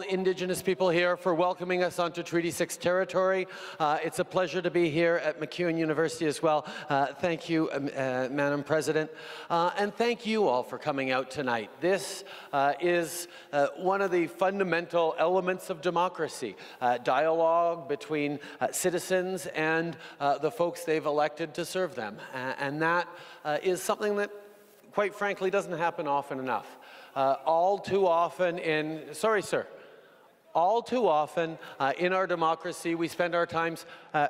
Indigenous people here for welcoming us onto Treaty 6 territory. It's a pleasure to be here at MacEwan University as well. Thank you, Madam President. And thank you all for coming out tonight. This is one of the fundamental elements of democracy, dialogue between citizens and the folks they've elected to serve them. And that is something that, quite frankly, doesn't happen often enough. All too often in our democracy, we spend our times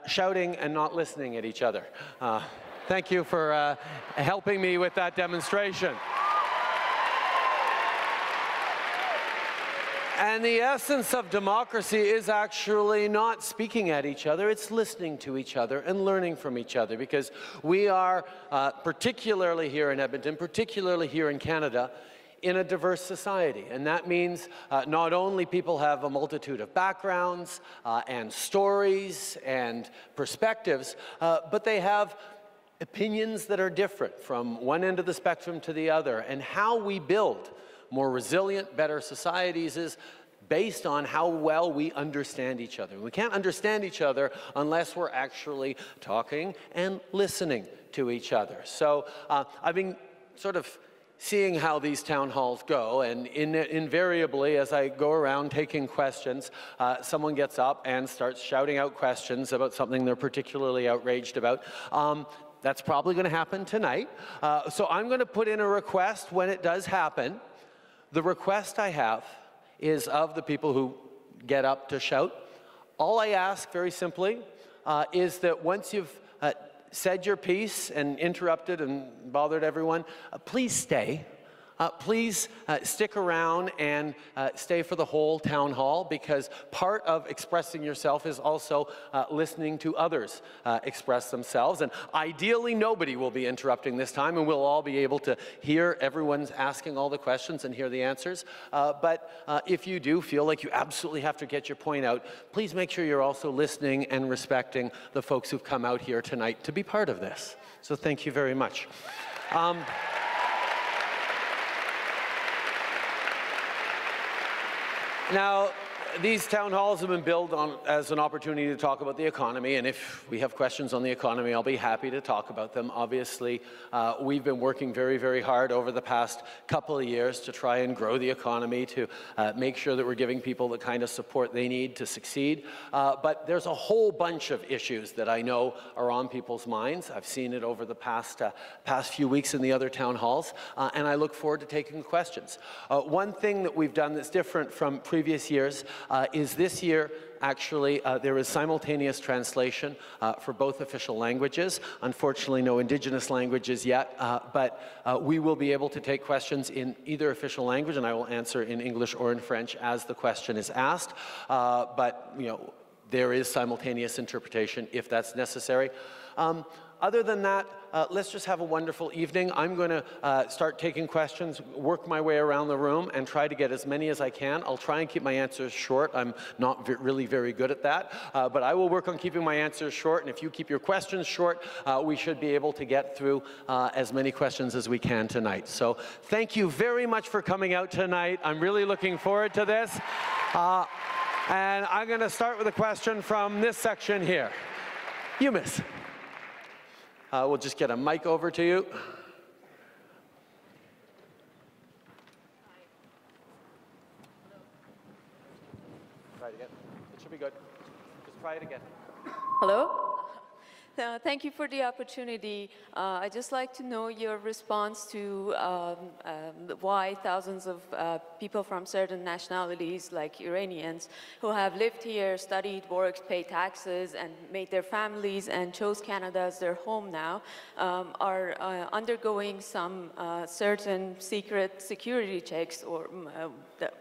shouting and not listening at each other. Thank you for helping me with that demonstration. And the essence of democracy is actually not speaking at each other, it's listening to each other and learning from each other, because we are, particularly here in Edmonton, particularly here in Canada, in a diverse society. And that means not only people have a multitude of backgrounds and stories and perspectives, but they have opinions that are different from one end of the spectrum to the other. And how we build more resilient, better societies is based on how well we understand each other. We can't understand each other unless we're actually talking and listening to each other. So I've been sort of seeing how these town halls go, and invariably as I go around taking questions, someone gets up and starts shouting out questions about something they're particularly outraged about. That's probably going to happen tonight. So I'm going to put in a request when it does happen. The request I have is of the people who get up to shout. All I ask, very simply, is that once you've said your piece and interrupted and bothered everyone, please stay. Please stick around and stay for the whole town hall, because part of expressing yourself is also listening to others express themselves. And ideally, nobody will be interrupting this time, and we'll all be able to hear everyone's asking all the questions and hear the answers. But if you do feel like you absolutely have to get your point out, please make sure you're also listening and respecting the folks who've come out here tonight to be part of this. So thank you very much. Now, these town halls have been built as an opportunity to talk about the economy, and if we have questions on the economy, I'll be happy to talk about them. Obviously, we've been working very, very hard over the past couple of years to try and grow the economy, to make sure that we're giving people the kind of support they need to succeed. But there's a whole bunch of issues that I know are on people's minds. I've seen it over the past few weeks in the other town halls, and I look forward to taking questions. One thing that we've done that's different from previous years is this year, actually, there is simultaneous translation for both official languages. Unfortunately, no Indigenous languages yet, but we will be able to take questions in either official language, and I will answer in English or in French as the question is asked. But, you know, there is simultaneous interpretation if that's necessary. Other than that, let's just have a wonderful evening. I'm going to start taking questions, work my way around the room, and try to get as many as I can. I'll try and keep my answers short. I'm not really very good at that, but I will work on keeping my answers short, and if you keep your questions short, we should be able to get through as many questions as we can tonight. So thank you very much for coming out tonight. I'm really looking forward to this. And I'm going to start with a question from this section here. You, miss. We'll just get a mic over to you. Try it again. It should be good. Just try it again. Hello? Thank you for the opportunity. I'd just like to know your response to why thousands of people from certain nationalities, like Iranians, who have lived here, studied, worked, paid taxes, and made their families and chose Canada as their home now, are undergoing some certain secret security checks, or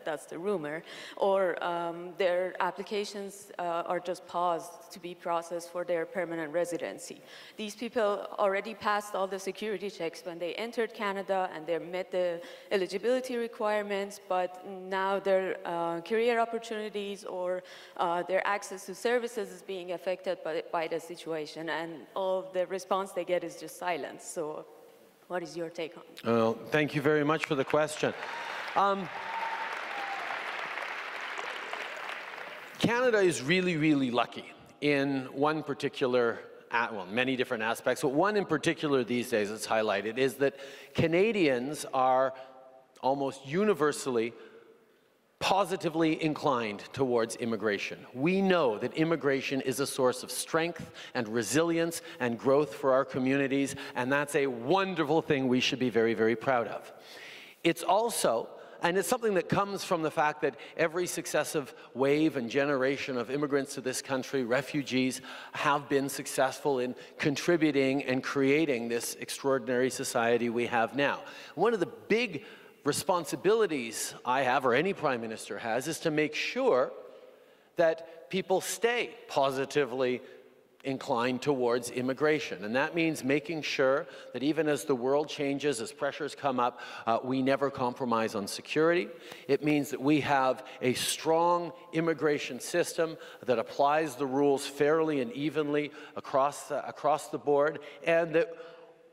that's the rumor, or their applications are just paused to be processed for their permanent residency. These people already passed all the security checks when they entered Canada, and they met the eligibility requirements, but now their career opportunities or their access to services is being affected by the situation, and all the response they get is just silence. So what is your take on it? Well, thank you very much for the question. Canada is really, really lucky in one particular, well, many different aspects, but one in particular these days that's highlighted is that Canadians are almost universally positively inclined towards immigration. We know that immigration is a source of strength and resilience and growth for our communities, and that's a wonderful thing we should be very, very proud of. It's also, and it's something that comes from the fact that every successive wave and generation of immigrants to this country, refugees, have been successful in contributing and creating this extraordinary society we have now. One of the big responsibilities I have, or any Prime Minister has, is to make sure that people stay positively inclined towards immigration. And that means making sure that even as the world changes, as pressures come up, we never compromise on security. It means that we have a strong immigration system that applies the rules fairly and evenly across the board, and that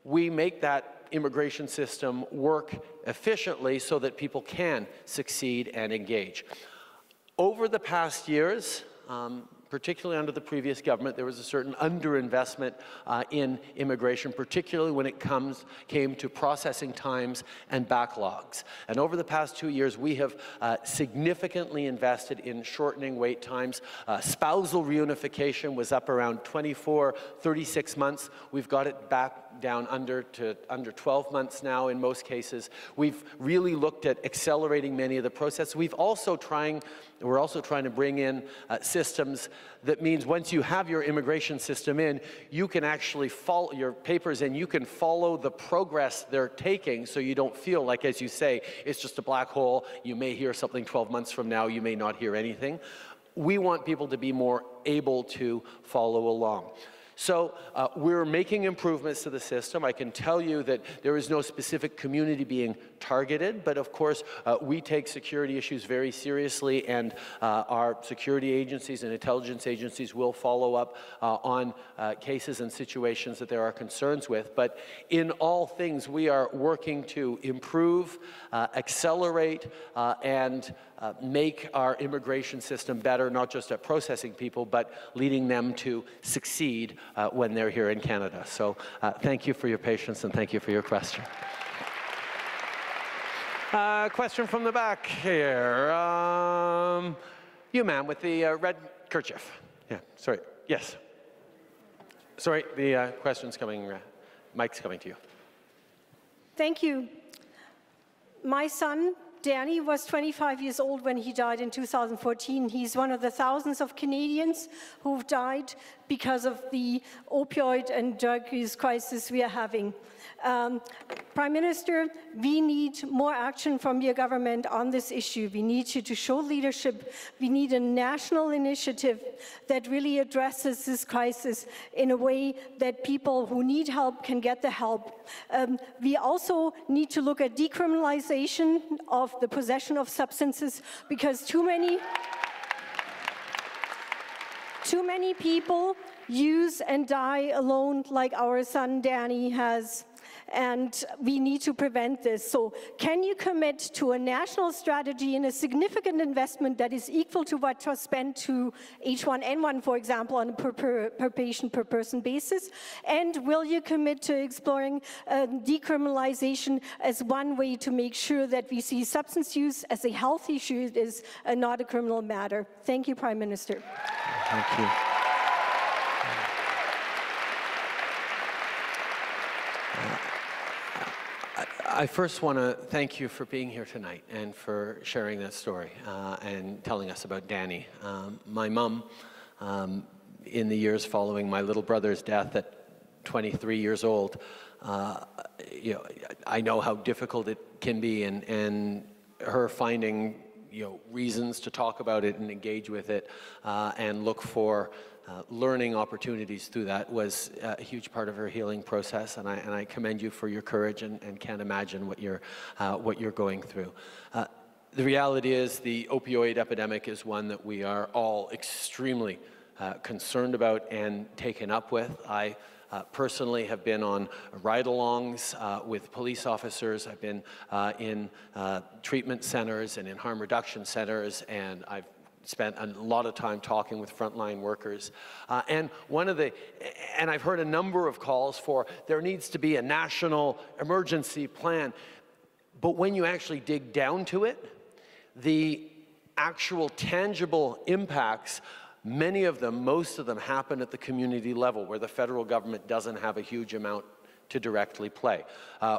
we make that immigration system work efficiently so that people can succeed and engage. Over the past years, particularly under the previous government, there was a certain underinvestment in immigration, particularly when it came to processing times and backlogs. And over the past 2 years, we have significantly invested in shortening wait times. Spousal reunification was up around 24, 36 months. We've got it back down under 12 months now in most cases. We've really looked at accelerating many of the processes. We're also trying to bring in systems that means once you have your immigration system in, you can actually follow your papers and you can follow the progress they're taking, so you don't feel like, as you say, it's just a black hole. You may hear something 12 months from now, you may not hear anything. We want people to be more able to follow along. So we're making improvements to the system. I can tell you that there is no specific community being targeted, but of course we take security issues very seriously, and our security agencies and intelligence agencies will follow up on cases and situations that there are concerns with. But in all things, we are working to improve, accelerate, and make our immigration system better, not just at processing people, but leading them to succeed when they're here in Canada. So thank you for your patience and thank you for your question. Question from the back here. You, ma'am, with the red kerchief. Yeah, sorry. Yes. Sorry, the question's coming, mic's coming to you. Thank you. My son, Danny, was 25 years old when he died in 2014. He's one of the thousands of Canadians who've died because of the opioid and drug use crisis we are having. Prime Minister, we need more action from your government on this issue. We need you to show leadership. We need a national initiative that really addresses this crisis in a way that people who need help can get the help. We also need to look at decriminalization of the possession of substances, because too many people use and die alone, like our son Danny has. And we need to prevent this. So can you commit to a national strategy and a significant investment that is equal to what was spent to H1N1, for example, on a per patient, per person basis? And will you commit to exploring decriminalization as one way to make sure that we see substance use as a health issue, it is not a criminal matter? Thank you, Prime Minister. Thank you. I first want to thank you for being here tonight and for sharing that story and telling us about Danny. My mom, in the years following my little brother's death at 23 years old, I know how difficult it can be, and her finding reasons to talk about it and engage with it and look for learning opportunities through that was a huge part of her healing process, and I commend you for your courage and can't imagine what you're going through. The reality is the opioid epidemic is one that we are all extremely concerned about and taken up with. I personally have been on ride-alongs with police officers. I've been in treatment centers and in harm reduction centers, and I've spent a lot of time talking with frontline workers. And I've heard a number of calls for there needs to be a national emergency plan. But when you actually dig down to it, the actual tangible impacts, many of them, most of them happen at the community level where the federal government doesn't have a huge amount to directly play.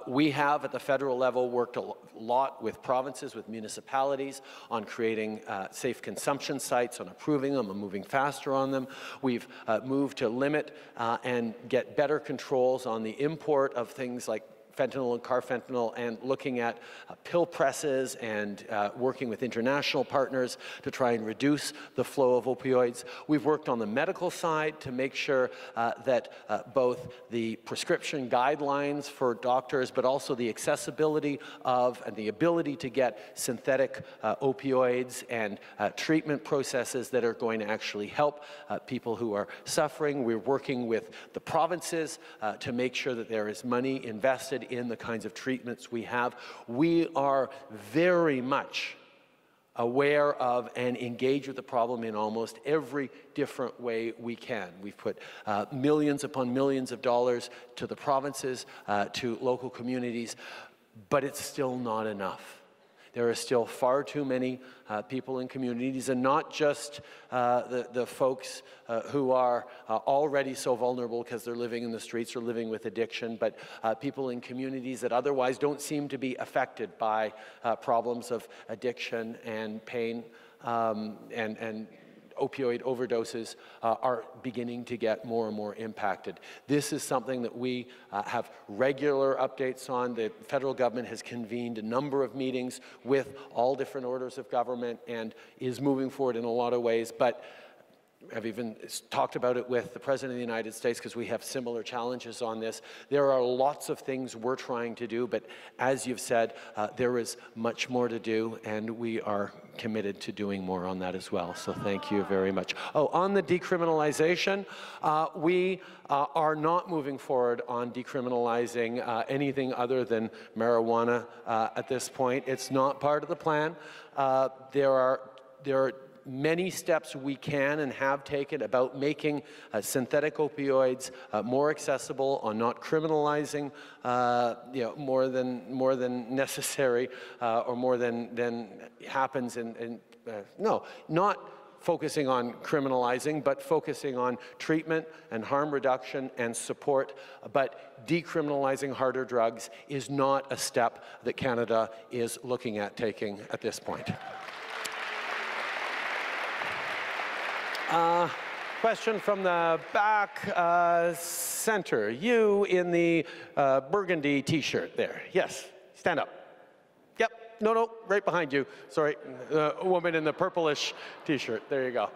We have at the federal level worked a lot with provinces, with municipalities on creating safe consumption sites, on approving them, on moving faster on them. We've moved to limit and get better controls on the import of things like fentanyl and carfentanil, and looking at pill presses and working with international partners to try and reduce the flow of opioids. We've worked on the medical side to make sure that both the prescription guidelines for doctors, but also the accessibility of and the ability to get synthetic opioids and treatment processes that are going to actually help people who are suffering. We're working with the provinces to make sure that there is money invested in the kinds of treatments we have. We are very much aware of and engage with the problem in almost every different way we can. We've put millions upon millions of dollars to the provinces, to local communities, but it's still not enough. There are still far too many people in communities, and not just the folks who are already so vulnerable because they're living in the streets or living with addiction, but people in communities that otherwise don't seem to be affected by problems of addiction and pain and opioid overdoses are beginning to get more and more impacted. This is something that we have regular updates on. The federal government has convened a number of meetings with all different orders of government and is moving forward in a lot of ways, but I've even talked about it with the President of the United States because we have similar challenges on this. There are lots of things we're trying to do, but as you've said, there is much more to do, and we are committed to doing more on that as well. So thank you very much. Oh, on the decriminalization, we are not moving forward on decriminalizing anything other than marijuana at this point. It's not part of the plan. There are many steps we can and have taken about making synthetic opioids more accessible, on not criminalizing more than necessary or more than happens no, not focusing on criminalizing, but focusing on treatment and harm reduction and support. But decriminalizing harder drugs is not a step that Canada is looking at taking at this point. Question from the back center. You in the burgundy t-shirt there. Yes, stand up. Yep, no, right behind you. Sorry, a woman in the purplish t-shirt. There you go.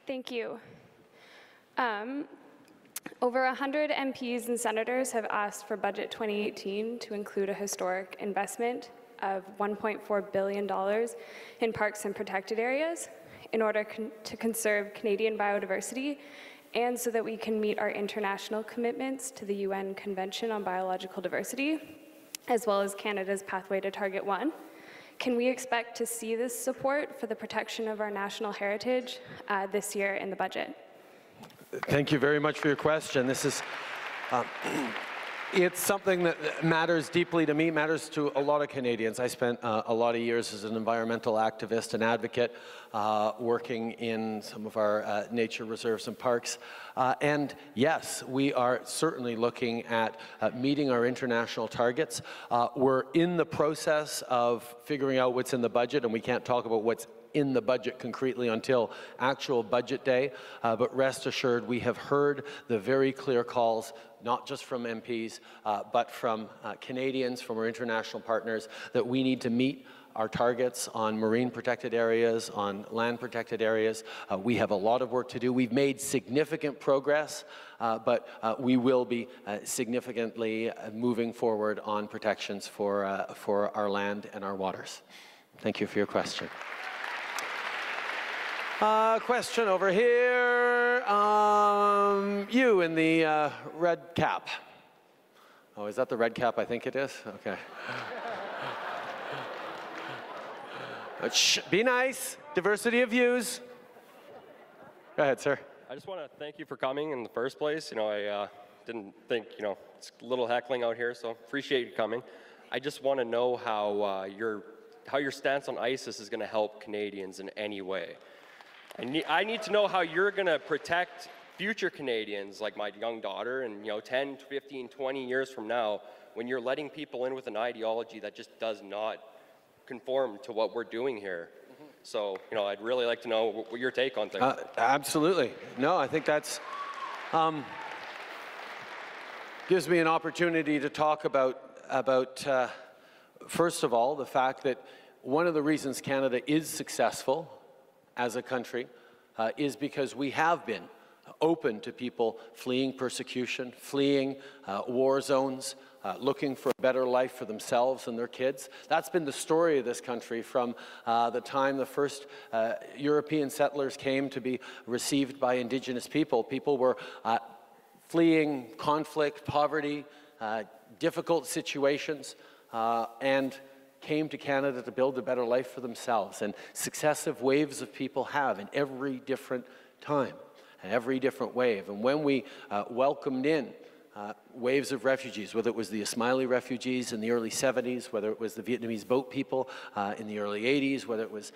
Thank you. Over 100 MPs and senators have asked for Budget 2018 to include a historic investment of $1.4 billion in parks and protected areas in order to conserve Canadian biodiversity and so that we can meet our international commitments to the UN Convention on Biological Diversity, as well as Canada's pathway to Target 1. Can we expect to see this support for the protection of our national heritage this year in the budget? Thank you very much for your question. This is, it's something that matters deeply to me, matters to a lot of Canadians. I spent a lot of years as an environmental activist and advocate working in some of our nature reserves and parks. And yes, we are certainly looking at meeting our international targets. We're in the process of figuring out what's in the budget, and we can't talk about what's in the budget concretely until actual budget day, but rest assured we have heard the very clear calls, not just from MPs, but from Canadians, from our international partners, that we need to meet our targets on marine protected areas, on land protected areas. We have a lot of work to do. We've made significant progress, but we will be significantly moving forward on protections for our land and our waters. Thank you for your question. Question over here. You in the red cap. Oh, is that the red cap? I think it is? Okay. Shh, be nice. Diversity of views. Go ahead, sir. I just want to thank you for coming in the first place. I didn't think, it's a little heckling out here, so appreciate you coming. I just want to know how your stance on ISIS is going to help Canadians in any way. I need to know how you're going to protect future Canadians, like my young daughter, and 10, 15, 20 years from now, when you're letting people in with an ideology that just does not conform to what we're doing here. So, I'd really like to know what your take on things. Absolutely. No, I think that's gives me an opportunity to talk about first of all, the fact that one of the reasons Canada is successful as a country is because we have been open to people fleeing persecution, fleeing war zones, looking for a better life for themselves and their kids. That's been the story of this country from the time the first European settlers came to be received by Indigenous people. People were fleeing conflict, poverty, difficult situations, and came to Canada to build a better life for themselves. And successive waves of people have in every different time, and every different wave. And when we welcomed in waves of refugees, whether it was the Ismaili refugees in the early 70s, whether it was the Vietnamese boat people in the early 80s, whether it was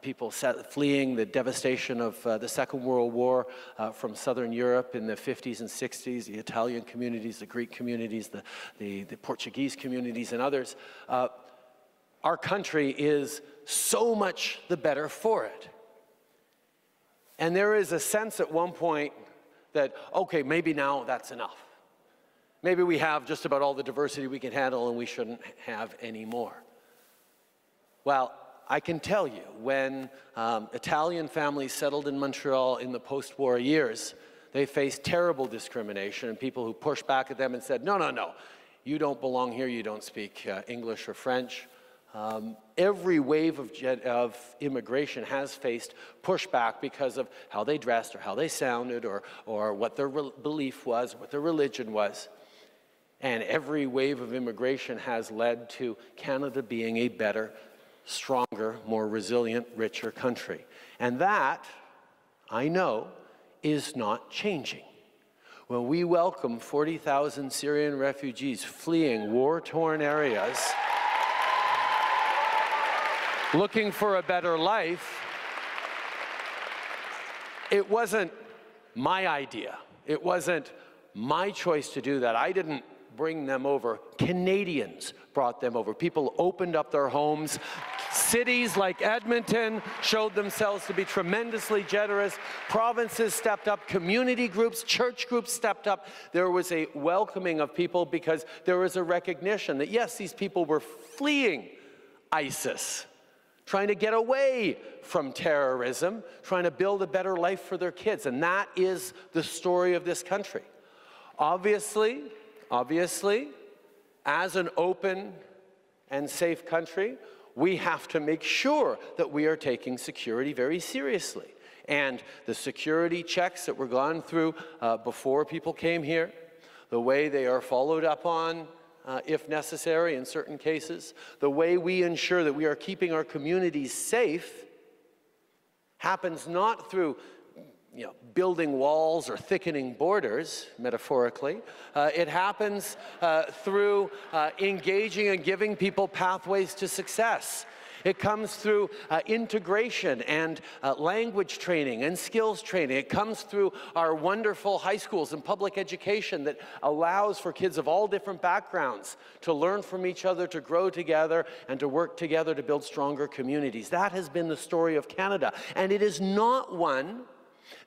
people fleeing the devastation of the Second World War from Southern Europe in the 50s and 60s, the Italian communities, the Greek communities, the Portuguese communities, and others, our country is so much the better for it. And there is a sense at one point that, okay, maybe now that's enough. Maybe we have just about all the diversity we can handle and we shouldn't have any more. Well, I can tell you, when Italian families settled in Montreal in the post-war years, they faced terrible discrimination and people who pushed back at them and said, no, no, no, you don't belong here, you don't speak English or French. Every wave of immigration has faced pushback because of how they dressed or how they sounded or what their belief was, what their religion was. And every wave of immigration has led to Canada being a better, stronger, more resilient, richer country. And that, I know, is not changing. When we welcome 40,000 Syrian refugees fleeing war-torn areas, looking for a better life, it wasn't my idea. It wasn't my choice to do that. I didn't bring them over. Canadians brought them over. People opened up their homes. Cities like Edmonton showed themselves to be tremendously generous. Provinces stepped up. Community groups, church groups stepped up. There was a welcoming of people because there was a recognition that, yes, these people were fleeing ISIS, trying to get away from terrorism, trying to build a better life for their kids. And that is the story of this country. Obviously, as an open and safe country, we have to make sure that we are taking security very seriously. And the security checks that were gone through before people came here, the way they are followed up on, if necessary in certain cases, the way we ensure that we are keeping our communities safe happens not through building walls or thickening borders, metaphorically. It happens through engaging and giving people pathways to success. It comes through integration and language training and skills training. It comes through our wonderful high schools and public education that allows for kids of all different backgrounds to learn from each other, to grow together, and to work together to build stronger communities. That has been the story of Canada, and it is not one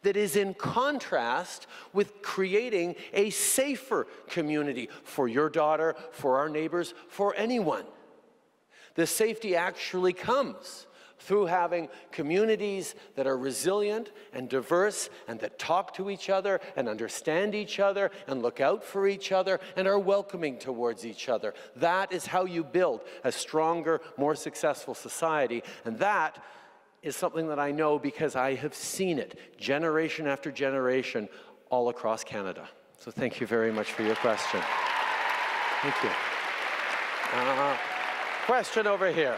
that is in contrast with creating a safer community for your daughter, for our neighbors, for anyone. The safety actually comes through having communities that are resilient and diverse and that talk to each other and understand each other and look out for each other and are welcoming towards each other. That is how you build a stronger, more successful society, and that is something that I know because I have seen it generation after generation all across Canada. So thank you very much for your question. Thank you. Question over here.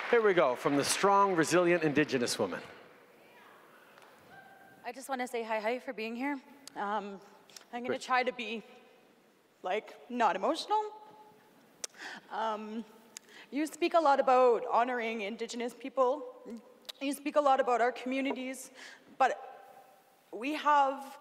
Here we go, from the strong, resilient Indigenous woman. I just want to say hi for being here. I'm going to try to be, like, not emotional. You speak a lot about honoring Indigenous people. You speak a lot about our communities, but we have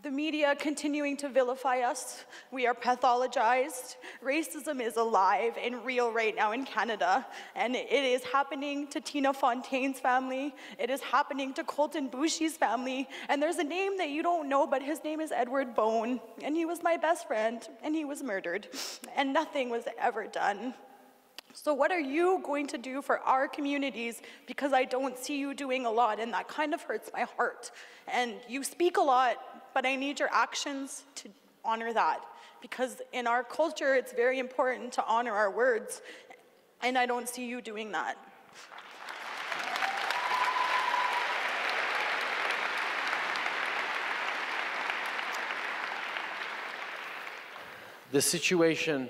the media continuing to vilify us. We are pathologized. Racism is alive and real right now in Canada, and it is happening to Tina Fontaine's family. It is happening to Colton Boushie's family, and there's a name that you don't know, but his name is Edward Bone, and he was my best friend, and he was murdered, and nothing was ever done. So what are you going to do for our communities? Because I don't see you doing a lot, and that kind of hurts my heart. And you speak a lot, but I need your actions to honor that. Because in our culture, it's very important to honor our words, and I don't see you doing that. The situation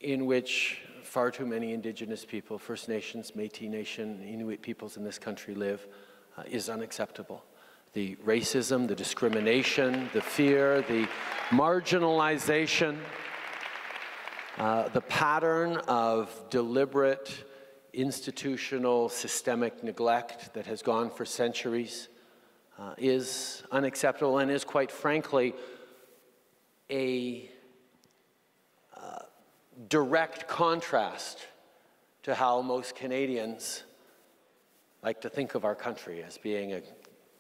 in which far too many Indigenous people, First Nations, Métis Nation, Inuit peoples in this country live is unacceptable. The racism, the discrimination, the fear, the marginalization, the pattern of deliberate institutional systemic neglect that has gone for centuries is unacceptable and is, quite frankly, a direct contrast to how most Canadians like to think of our country as being a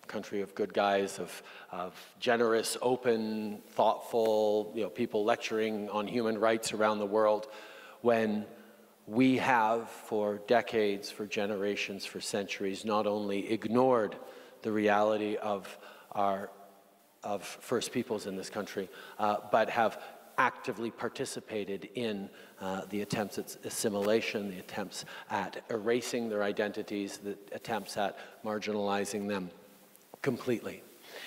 country of good guys, of generous, open, thoughtful, people lecturing on human rights around the world, when we have for decades, for generations, for centuries, not only ignored the reality of First Peoples in this country, but have actively participated in the attempts at assimilation, the attempts at erasing their identities, the attempts at marginalizing them completely.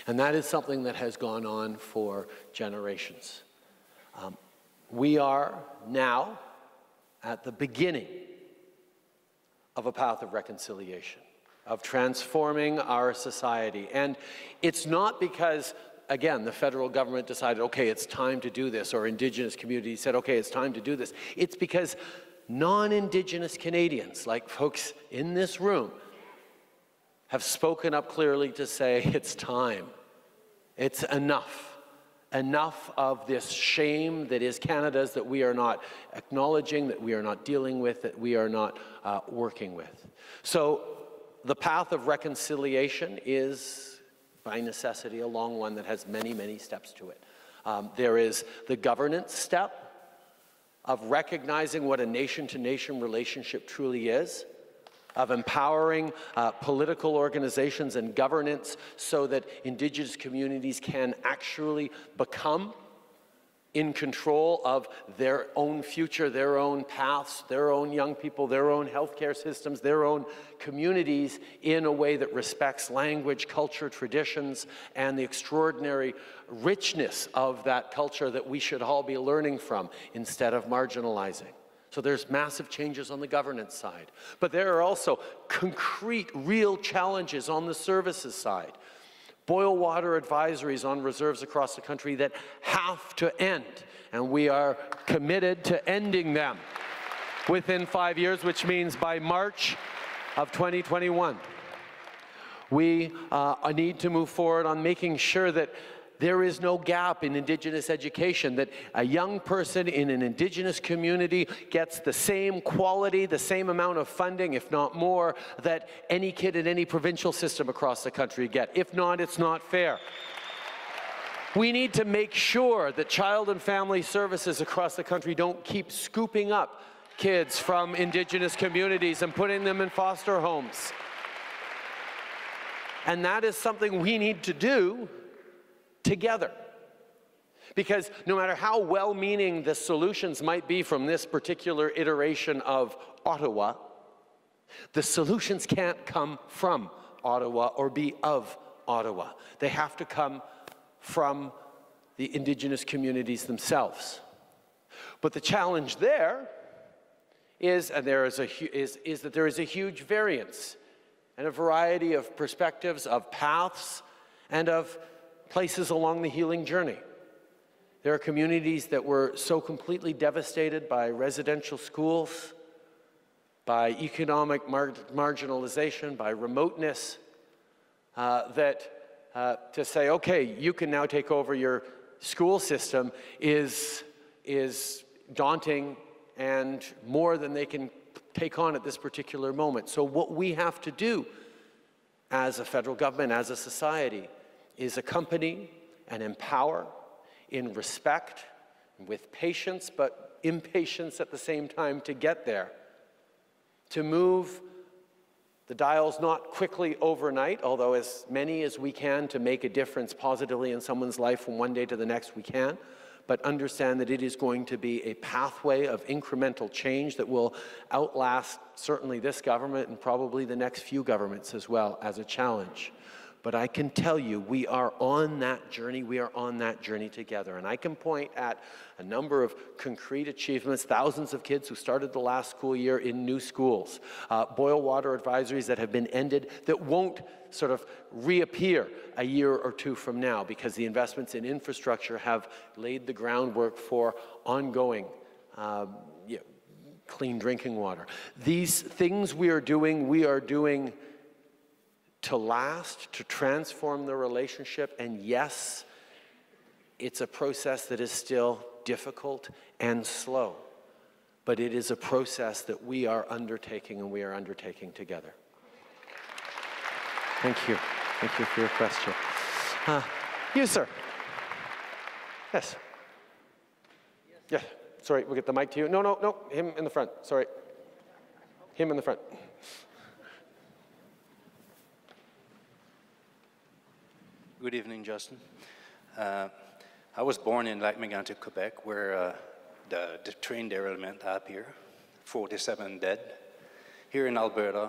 And that is something that has gone on for generations. We are now at the beginning of a path of reconciliation, of transforming our society. And it's not because, again, the federal government decided, okay, it's time to do this, or Indigenous communities said, okay, it's time to do this. It's because non-Indigenous Canadians, like folks in this room, have spoken up clearly to say it's time. It's enough. Enough of this shame that is Canada's, that we are not acknowledging, that we are not dealing with, that we are not working with. So the path of reconciliation is, by necessity, a long one that has many, many steps to it. There is the governance step of recognizing what a nation-to-nation relationship truly is, of empowering political organizations and governance so that Indigenous communities can actually become in control of their own future, their own paths, their own young people, their own healthcare systems, their own communities, in a way that respects language, culture, traditions, and the extraordinary richness of that culture that we should all be learning from instead of marginalizing. So there's massive changes on the governance side. But there are also concrete, real challenges on the services side. Boil water advisories on reserves across the country that have to end. And we are committed to ending them within 5 years, which means by March of 2021. We need to move forward on making sure that there is no gap in Indigenous education, that a young person in an Indigenous community gets the same quality, the same amount of funding, if not more, that any kid in any provincial system across the country get. If not, it's not fair. We need to make sure that child and family services across the country don't keep scooping up kids from Indigenous communities and putting them in foster homes. And that is something we need to do together. Because no matter how well-meaning the solutions might be from this particular iteration of Ottawa, the solutions can't come from Ottawa or be of Ottawa. They have to come from the Indigenous communities themselves. But the challenge there is, that there is a huge variance and a variety of perspectives, of paths, and of places along the healing journey. There are communities that were so completely devastated by residential schools, by economic marginalization, by remoteness, that to say, okay, you can now take over your school system is daunting and more than they can take on at this particular moment. So what we have to do as a federal government, as a society, is accompany and empower in respect, with patience, but impatience at the same time to get there. To move the dials not quickly overnight, although as many as we can to make a difference positively in someone's life from one day to the next we can, but understand that it is going to be a pathway of incremental change that will outlast certainly this government and probably the next few governments as well as a challenge. But I can tell you, we are on that journey. We are on that journey together. And I can point at a number of concrete achievements, thousands of kids who started the last school year in new schools, boil water advisories that have been ended that won't sort of reappear a year or two from now because the investments in infrastructure have laid the groundwork for ongoing clean drinking water. These things we are doing to last, to transform the relationship, and yes, it's a process that is still difficult and slow, but it is a process that we are undertaking and we are undertaking together. Thank you. Thank you for your question. You, sir. Yes. Yeah, sorry, we'll get the mic to you. No, him in the front, sorry. Him in the front. Good evening, Justin. I was born in Lac-Mégantic, Quebec, where the train derailment happened here, 47 dead. Here in Alberta,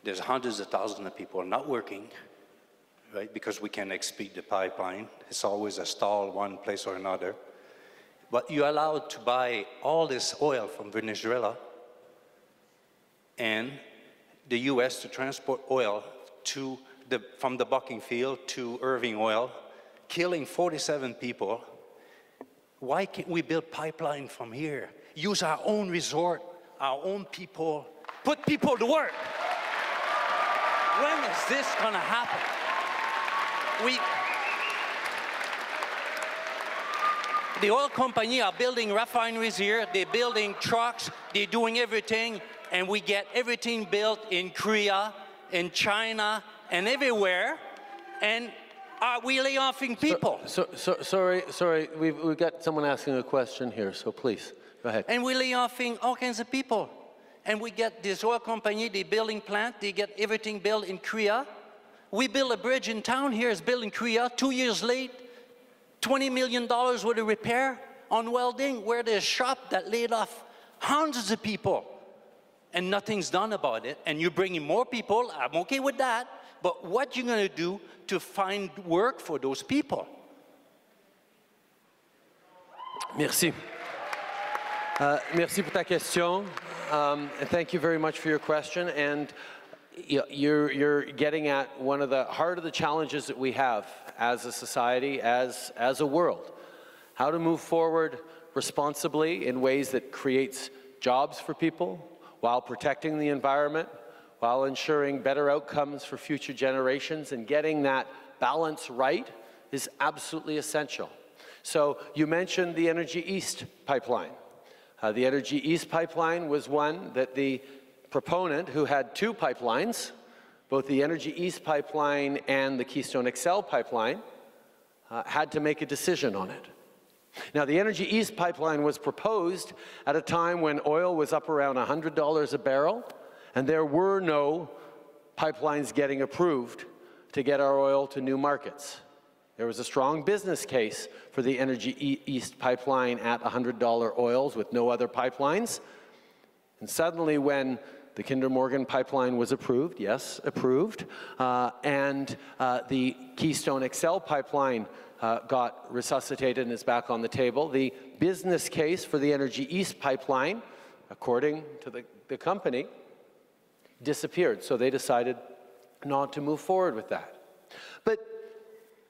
there's hundreds of thousands of people not working, right, because we can't expedite the pipeline. It's always a stall one place or another. But you're allowed to buy all this oil from Venezuela and the US to transport oil to from the Bucking Field to Irving Oil, killing 47 people. Why can't we build pipeline from here? Use our own resort, our own people, put people to work. When is this gonna happen? The oil company are building refineries here, they're building trucks, they're doing everything, and we get everything built in Korea, in China, and everywhere, and are we laying people? Sorry, we've got someone asking a question here, so please, go ahead. And we're laying all kinds of people. And we get this oil company, they building plant, they get everything built in Korea. We build a bridge in town here, it's built in Korea, 2 years late, $20 million worth of repair on welding, where there's a shop that laid off hundreds of people. And nothing's done about it, and you're bringing more people, I'm okay with that, but what you going to do to find work for those people? Merci. Merci pour ta question. Thank you very much for your question. And you're getting at one of the heart of the challenges that we have as a society, as a world. How to move forward responsibly in ways that creates jobs for people while protecting the environment, while ensuring better outcomes for future generations, and getting that balance right is absolutely essential. So you mentioned the Energy East pipeline. The Energy East pipeline was one that the proponent, who had two pipelines, both the Energy East pipeline and the Keystone XL pipeline, had to make a decision on it. Now, the Energy East pipeline was proposed at a time when oil was up around $100 a barrel, and there were no pipelines getting approved to get our oil to new markets. There was a strong business case for the Energy East pipeline at $100 oils with no other pipelines. And suddenly, when The Kinder Morgan pipeline was approved, yes, approved, and the Keystone XL pipeline got resuscitated and is back on the table. The business case for the Energy East pipeline, according to the company, disappeared, so they decided not to move forward with that. But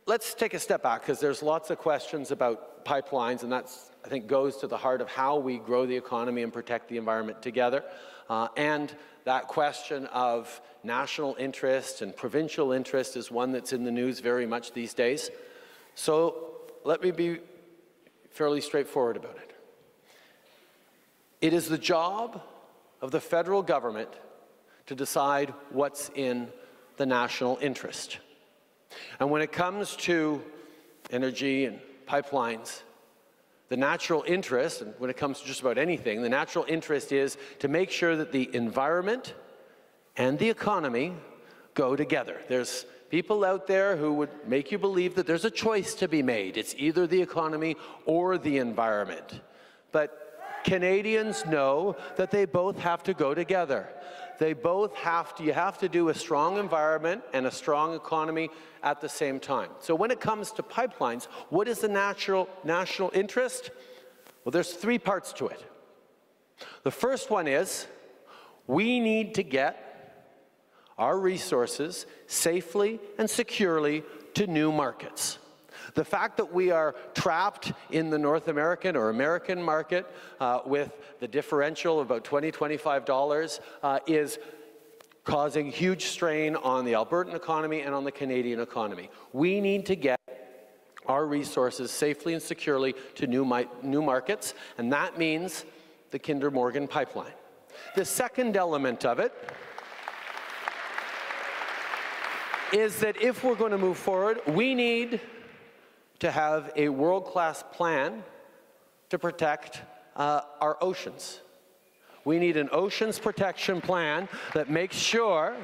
let's take a step back, because there's lots of questions about pipelines, and that's, I think, goes to the heart of how we grow the economy and protect the environment together. And that question of national interest and provincial interest is one that's in the news very much these days. So let me be fairly straightforward about it. It is the job of the federal government to decide what's in the national interest. And when it comes to energy and pipelines, the natural interest, and when it comes to just about anything, the natural interest is to make sure that the environment and the economy go together. There's people out there who would make you believe that there's a choice to be made. It's either the economy or the environment. But Canadians know that they both have to go together. They both have to, you have to do a strong environment and a strong economy at the same time. So when it comes to pipelines, what is the national interest? Well, there's three parts to it. The first one is we need to get our resources safely and securely to new markets. The fact that we are trapped in the North American or American market with the differential of about $20, $25 is causing huge strain on the Albertan economy and on the Canadian economy. We need to get our resources safely and securely to new markets, and that means the Kinder Morgan pipeline. The second element of it is that if we're going to move forward, we need to have a world-class plan to protect our oceans. We need an oceans protection plan that makes sure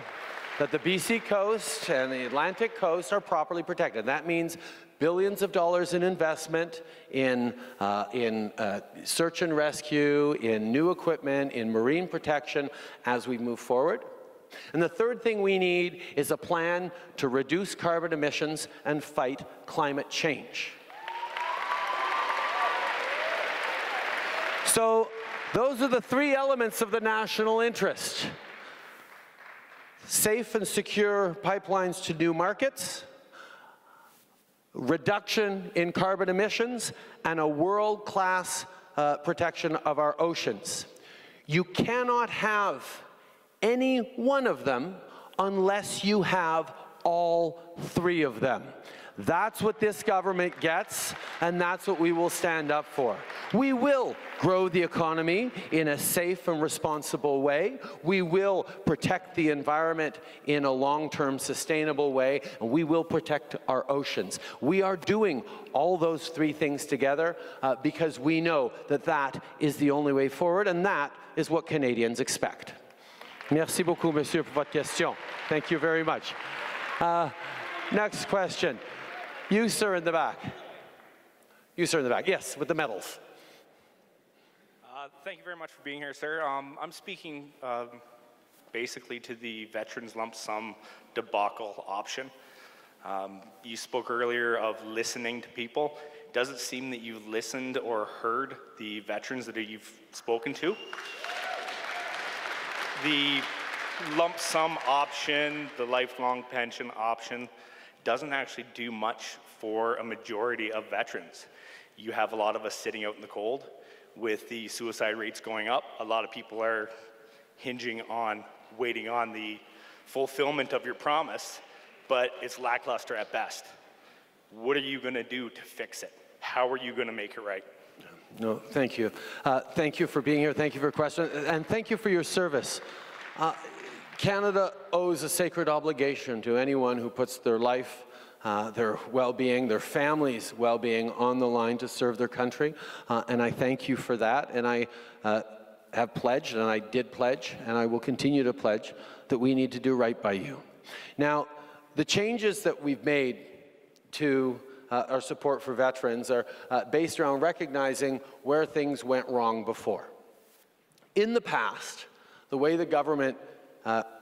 that the BC coast and the Atlantic coast are properly protected. That means billions of dollars in investment in search and rescue, in new equipment, in marine protection as we move forward. And the third thing we need is a plan to reduce carbon emissions and fight climate change. So those are the three elements of the national interest: safe and secure pipelines to new markets, reduction in carbon emissions, and a world-class protection of our oceans. You cannot have any one of them unless you have all three of them. That's what this government gets, and that's what we will stand up for. We will grow the economy in a safe and responsible way. We will protect the environment in a long-term sustainable way, and we will protect our oceans. We are doing all those three things together because we know that that is the only way forward, and that is what Canadians expect. Merci beaucoup, monsieur, pour votre question. Thank you very much. Next question. You, sir, in the back. You, sir, in the back. Yes, with the medals. Thank you very much for being here, sir. I'm speaking basically to the veterans lump sum debacle option. You spoke earlier of listening to people. Does it seem that you've listened or heard the veterans that you've spoken to? The lump sum option, the lifelong pension option, doesn't actually do much for a majority of veterans. You have a lot of us sitting out in the cold. With the suicide rates going up, a lot of people are hinging on waiting on the fulfillment of your promise, but it's lackluster at best. What are you going to do to fix it? How are you going to make it right? No, thank you. Thank you for being here. Thank you for your question. And thank you for your service. Canada owes a sacred obligation to anyone who puts their life, their well-being, their family's well-being on the line to serve their country. And I thank you for that. And I have pledged, and I did pledge, and I will continue to pledge, that we need to do right by you. Now, the changes that we've made to our support for veterans are based around recognizing where things went wrong before. In the past, the way the government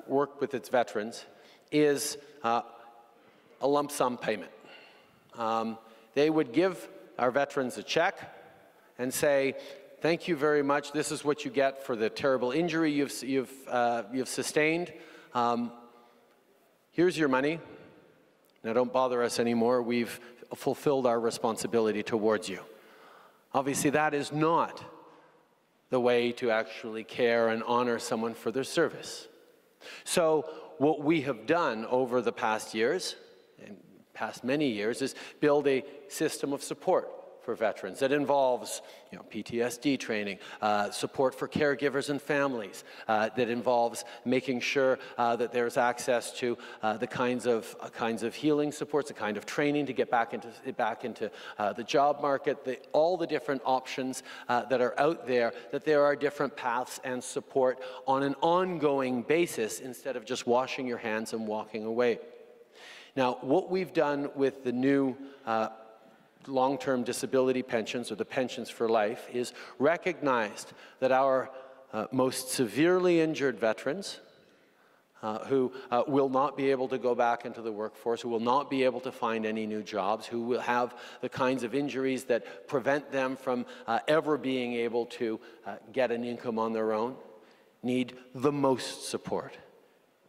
worked with its veterans is a lump sum payment. They would give our veterans a check and say, thank you very much, this is what you get for the terrible injury you've sustained. Here's your money. Now don't bother us anymore, we've fulfilled our responsibility towards you. Obviously that is not the way to actually care and honor someone for their service. So what we have done over the past years, and past many years, is build a system of support for veterans that involves PTSD training, support for caregivers and families, that involves making sure that there's access to the kinds of healing supports, the kind of training to get back into the job market, all the different options that are out there, that there are different paths and support on an ongoing basis instead of just washing your hands and walking away. Now, what we've done with the new long-term disability pensions, or the pensions for life, is recognized that our most severely injured veterans who will not be able to go back into the workforce, who will not be able to find any new jobs, who will have the kinds of injuries that prevent them from ever being able to get an income on their own, need the most support,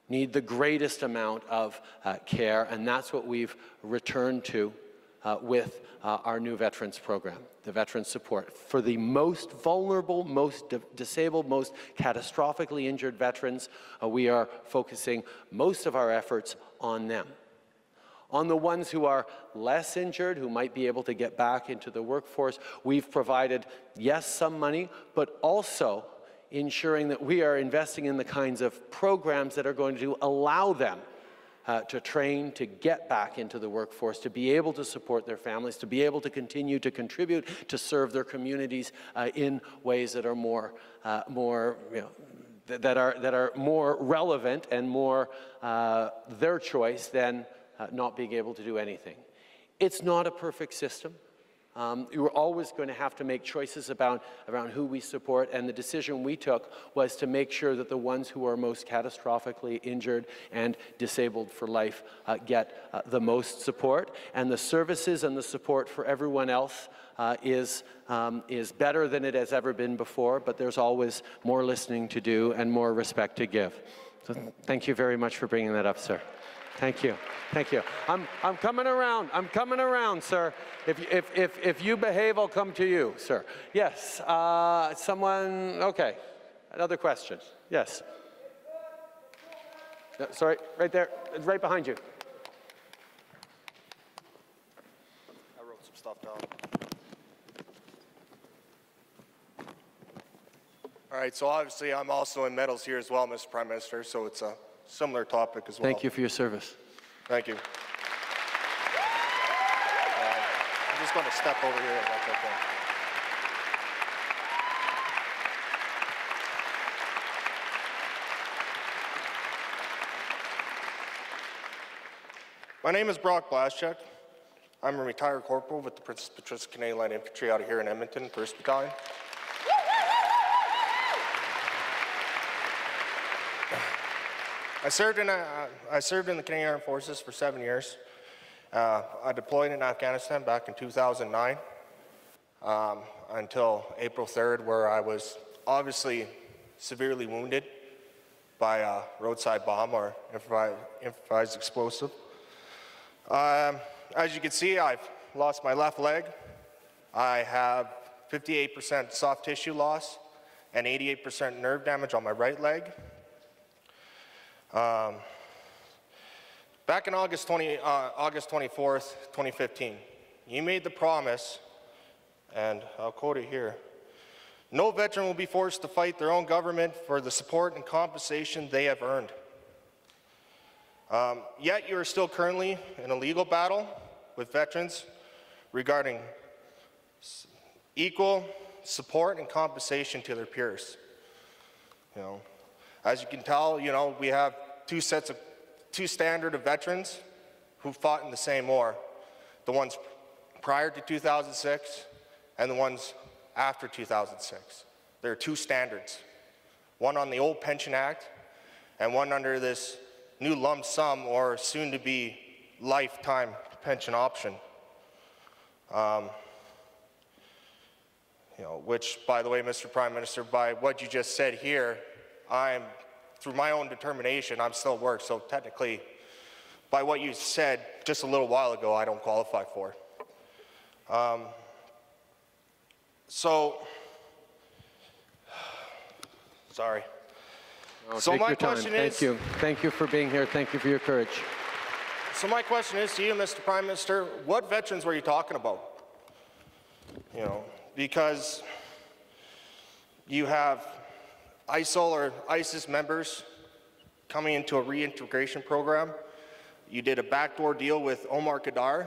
need the greatest amount of care, and that's what we've returned to with our new veterans program, the veterans support. For the most vulnerable, most disabled, most catastrophically injured veterans, we are focusing most of our efforts on them. On the ones who are less injured, who might be able to get back into the workforce, we've provided, yes, some money, but also ensuring that we are investing in the kinds of programs that are going to allow them to train, to get back into the workforce, to be able to support their families, to be able to continue to contribute, to serve their communities in ways that are more relevant and more their choice than not being able to do anything. It's not a perfect system. We're always going to have to make choices around who we support, and the decision we took was to make sure that the ones who are most catastrophically injured and disabled for life get the most support, and the services and the support for everyone else is better than it has ever been before, but there's always more listening to do and more respect to give. So thank you very much for bringing that up, sir. Thank you. Thank you. I'm coming around. I'm coming around, sir. If you behave, I'll come to you, sir. Yes. Someone. Okay. Another question. Yes. No, sorry. Right there. Right behind you. I wrote some stuff down. All right. So obviously, I'm also in medals here as well, Mr. Prime Minister. So it's a similar topic as well. Thank you for your service. Thank you. I'm just going to step over here if that's okay. My name is Brock Blaschuk. I'm a retired corporal with the Princess Patricia Canadian Light Infantry out of here in Edmonton, 1st Battalion. I served in the Canadian Armed Forces for 7 years. I deployed in Afghanistan back in 2009 until April 3rd, where I was obviously severely wounded by a roadside bomb or improvised explosive. As you can see, I've lost my left leg. I have 58% soft tissue loss and 88% nerve damage on my right leg. Back in August 24th, 2015, you made the promise, and I'll quote it here, "No veteran will be forced to fight their own government for the support and compensation they have earned." Yet you are still currently in a legal battle with veterans regarding equal support and compensation to their peers. As you can tell, we have two standard of veterans who fought in the same war. The ones prior to 2006 and the ones after 2006. There are two standards. one on the old Pension Act and one under this new lump sum or soon-to-be lifetime pension option. Which, by the way, Mr. Prime Minister, by what you just said here, through my own determination, I'm still at work, so technically, by what you said just a little while ago, I don't qualify for. Sorry. Oh, so take my your time. question is... Thank you. Thank you for being here. Thank you for your courage. So my question is to you, Mr. Prime Minister, what veterans were you talking about? Because you have ISIL or ISIS members coming into a reintegration program. You did a backdoor deal with Omar Khadr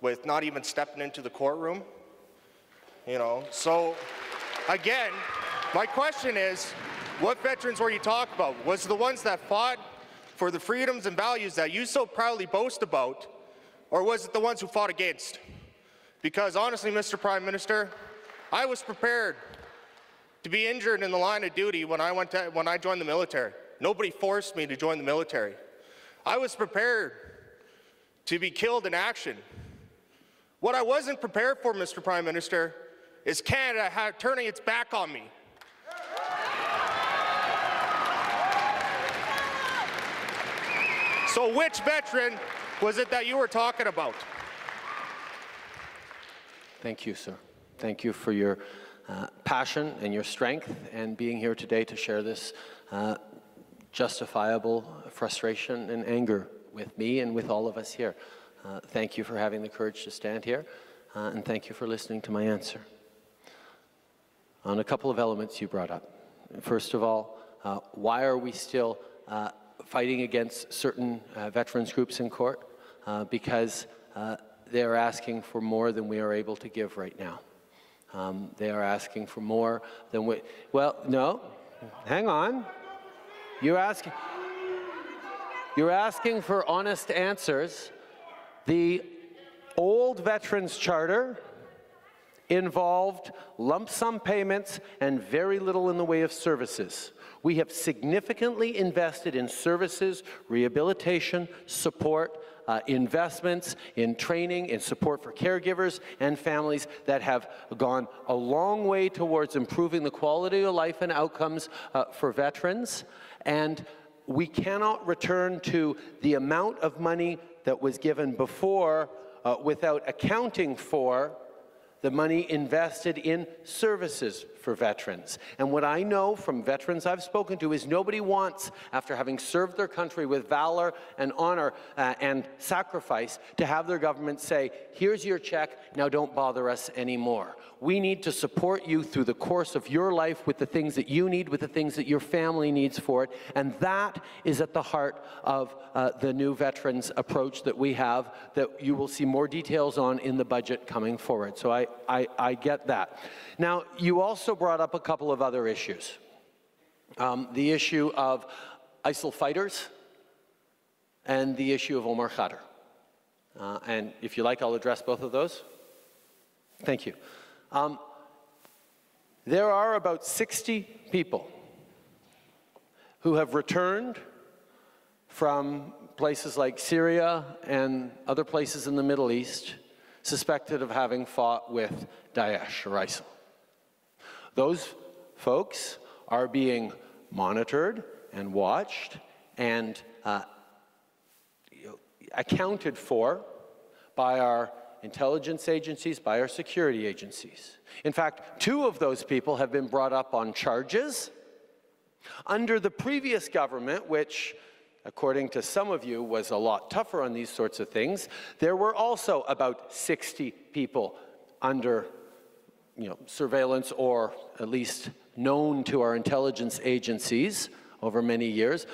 with not even stepping into the courtroom. So again, my question is, what veterans were you talking about? Was it the ones that fought for the freedoms and values that you so proudly boast about, or was it the ones who fought against? Because honestly, Mr. Prime Minister, I was prepared to be injured in the line of duty when I joined the military. Nobody forced me to join the military. I was prepared to be killed in action. What I wasn't prepared for, Mr. Prime Minister, is Canada turning its back on me. So which veteran was it that you were talking about? Thank you, sir. Thank you for your passion and your strength and being here today to share this justifiable frustration and anger with me and with all of us here. Thank you for having the courage to stand here, and thank you for listening to my answer. On a couple of elements you brought up. First of all, why are we still fighting against certain veterans groups in court? Because they are asking for more than we are able to give right now. They are asking for more than we... Well, no, hang on. You're asking for honest answers. The old Veterans Charter involved lump sum payments and very little in the way of services. We have significantly invested in services, rehabilitation, support, investments in training, in support for caregivers and families that have gone a long way towards improving the quality of life and outcomes for veterans. And we cannot return to the amount of money that was given before without accounting for the money invested in services for veterans. And what I know from veterans I've spoken to is nobody wants, after having served their country with valor and honor and sacrifice, to have their government say, here's your check, now don't bother us anymore. We need to support you through the course of your life with the things that you need, with the things that your family needs for it. And that is at the heart of the new veterans approach that we have, that you will see more details on in the budget coming forward. So I get that. Now, you also brought up a couple of other issues. The issue of ISIL fighters and the issue of Omar Khadr. And if you like, I'll address both of those. Thank you. There are about 60 people who have returned from places like Syria and other places in the Middle East suspected of having fought with Daesh or ISIL. Those folks are being monitored and watched and accounted for by our intelligence agencies, by our security agencies. In fact, 2 of those people have been brought up on charges. Under the previous government, which, according to some of you, was a lot tougher on these sorts of things, there were also about 60 people under surveillance, or at least known to our intelligence agencies over many years.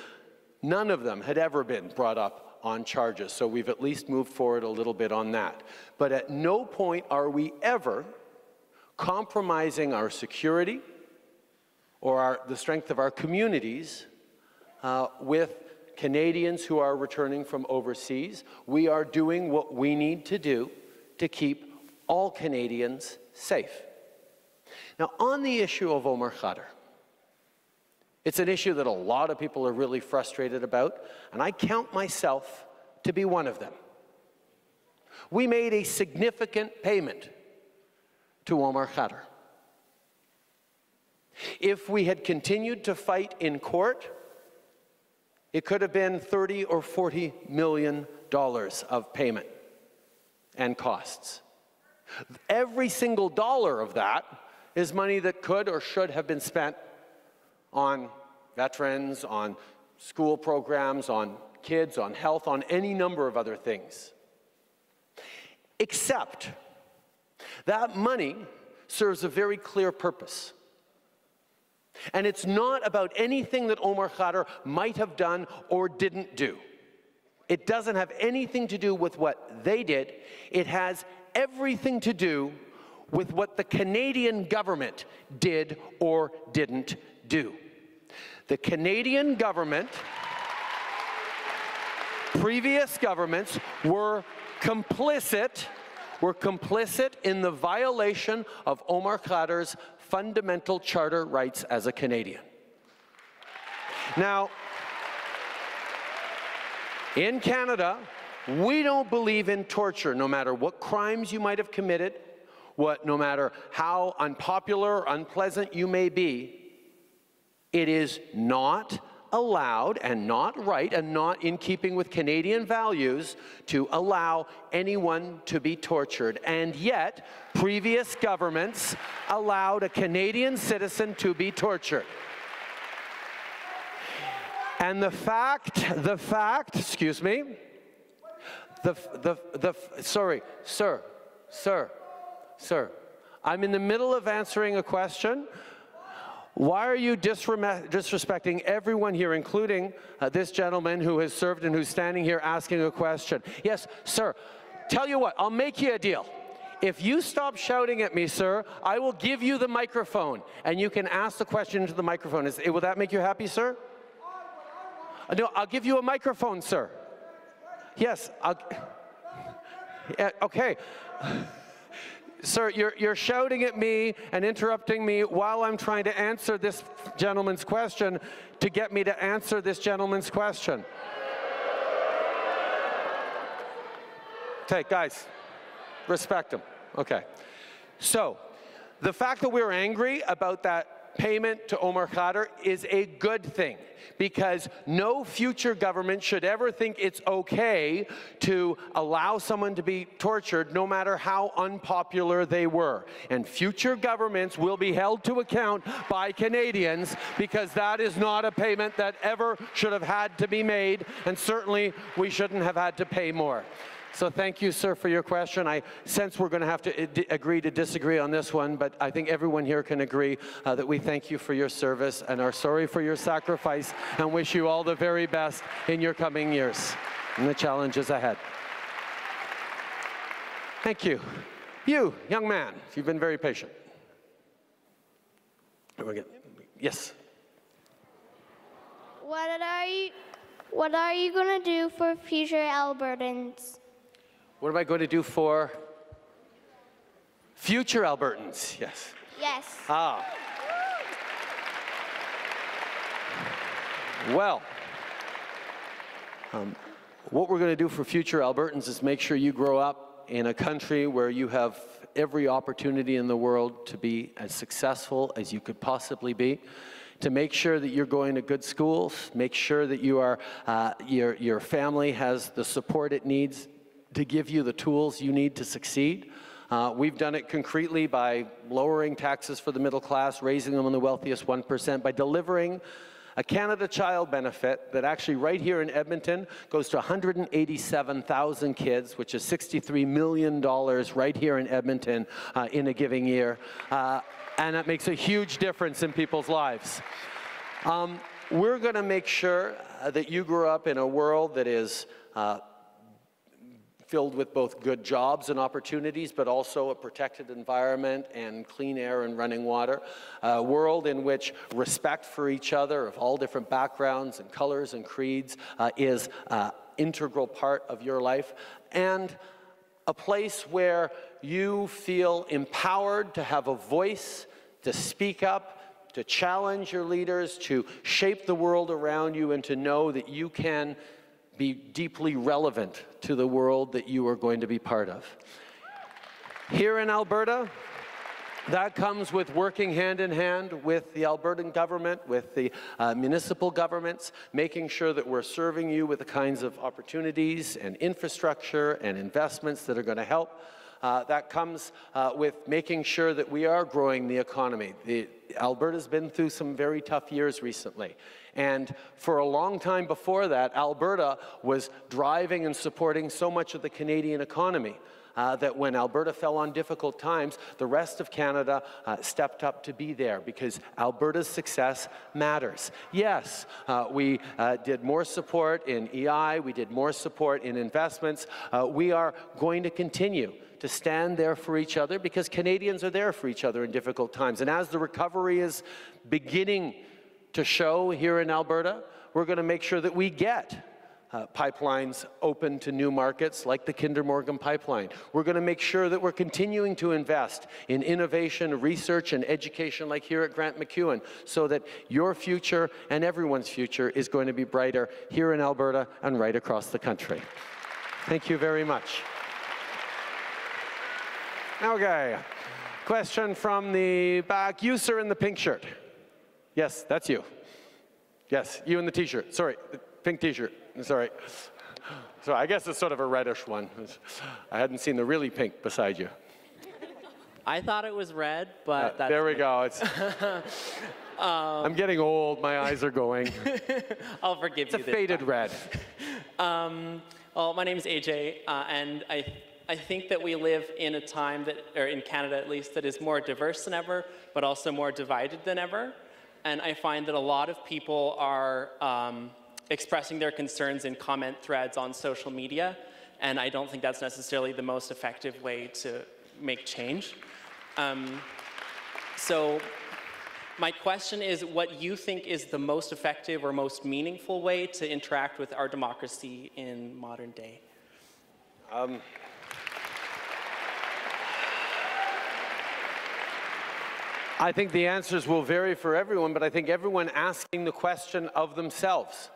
None of them had ever been brought up on charges, so we've at least moved forward a little bit on that. But at no point are we ever compromising our security or the strength of our communities with Canadians who are returning from overseas. We are doing what we need to do to keep all Canadians safe. Now, on the issue of Omar Khadr, It's an issue that a lot of people are really frustrated about, and I count myself to be one of them. We made a significant payment to Omar Khadr. If we had continued to fight in court, it could have been $30 or $40 million of payment and costs. Every single dollar of that is money that could or should have been spent on veterans, on school programs, on kids, on health, on any number of other things. Except that money serves a very clear purpose. And it's not about anything that Omar Khadr might have done or didn't do. It doesn't have anything to do with what they did. It has everything to do with what the Canadian government did or didn't do. The Canadian government, previous governments, were complicit in the violation of Omar Khadr's fundamental charter rights as a Canadian. Now, in Canada, we don't believe in torture, no matter what crimes you might have committed, no matter how unpopular or unpleasant you may be. It is not allowed and not right and not in keeping with Canadian values to allow anyone to be tortured. And yet, previous governments allowed a Canadian citizen to be tortured. And the fact, excuse me, sorry, sir, I'm in the middle of answering a question. Why are you disrespecting everyone here, including this gentleman who has served and who's standing here asking a question? Yes, sir. Tell you what, I'll make you a deal. If you stop shouting at me, sir, I will give you the microphone, and you can ask the question into the microphone. Will that make you happy, sir? No, I'll give you a microphone, sir. Yes, okay. Sir, you're shouting at me and interrupting me while I'm trying to answer this gentleman's question to get me to answer this gentleman's question. Okay, guys, respect him. Okay. So, the fact that we're angry about that payment to Omar Khadr is a good thing, because no future government should ever think it's okay to allow someone to be tortured, no matter how unpopular they were. And future governments will be held to account by Canadians, because that is not a payment that ever should have had to be made, and certainly we shouldn't have had to pay more. So thank you, sir, for your question. I sense we're going to have to agree to disagree on this one, but I think everyone here can agree that we thank you for your service and are sorry for your sacrifice and wish you all the very best in your coming years and the challenges ahead. Thank you. You, young man, you've been very patient. Yes. What are you going to do for future Albertans? What am I going to do for future Albertans? Yes. Yes. Ah. Well, what we're going to do for future Albertans is make sure you grow up in a country where you have every opportunity in the world to be as successful as you could possibly be, to make sure that you're going to good schools, make sure that you are, your family has the support it needs to give you the tools you need to succeed. We've done it concretely by lowering taxes for the middle class, raising them on the wealthiest 1%, by delivering a Canada Child benefit that actually right here in Edmonton goes to 187,000 kids, which is $63 million right here in Edmonton in a giving year. And that makes a huge difference in people's lives. We're going to make sure that you grow up in a world that is filled with both good jobs and opportunities, but also a protected environment and clean air and running water. A world in which respect for each other of all different backgrounds and colors and creeds is an integral part of your life. And a place where you feel empowered to have a voice, to speak up, to challenge your leaders, to shape the world around you, and to know that you can be deeply relevant to the world that you are going to be part of. Here in Alberta, that comes with working hand in hand with the Albertan government, with the municipal governments, making sure that we're serving you with the kinds of opportunities and infrastructure and investments that are going to help. That comes with making sure that we are growing the economy. Alberta's been through some very tough years recently. And for a long time before that, Alberta was driving and supporting so much of the Canadian economy. That when Alberta fell on difficult times, the rest of Canada stepped up to be there because Alberta's success matters. Yes, we did more support in EI, we did more support in investments. We are going to continue to stand there for each other because Canadians are there for each other in difficult times. And as the recovery is beginning to show here in Alberta, we're going to make sure that we get pipelines open to new markets like the Kinder Morgan pipeline. We're going to make sure that we're continuing to invest in innovation, research, and education like here at Grant MacEwan so that your future and everyone's future is going to be brighter here in Alberta and right across the country. Thank you very much. Okay, question from the back. You, sir, in the pink shirt. Yes, that's you. Yes, you in the t-shirt. Sorry, the pink t-shirt. Sorry. So I guess it's sort of a reddish one. I hadn't seen the really pink beside you. I thought it was red, but that's there we go. It's, I'm getting old. My eyes are going. I'll forgive you. It's a faded red. Well, my name is AJ, and I think that we live in a time that, or in Canada at least, that is more diverse than ever, but also more divided than ever. And I find that a lot of people are expressing their concerns in comment threads on social media, and I don't think that's necessarily the most effective way to make change. So my question is what you think is the most effective or most meaningful way to interact with our democracy in modern day? I think the answers will vary for everyone, but I think everyone asking the question of themselves.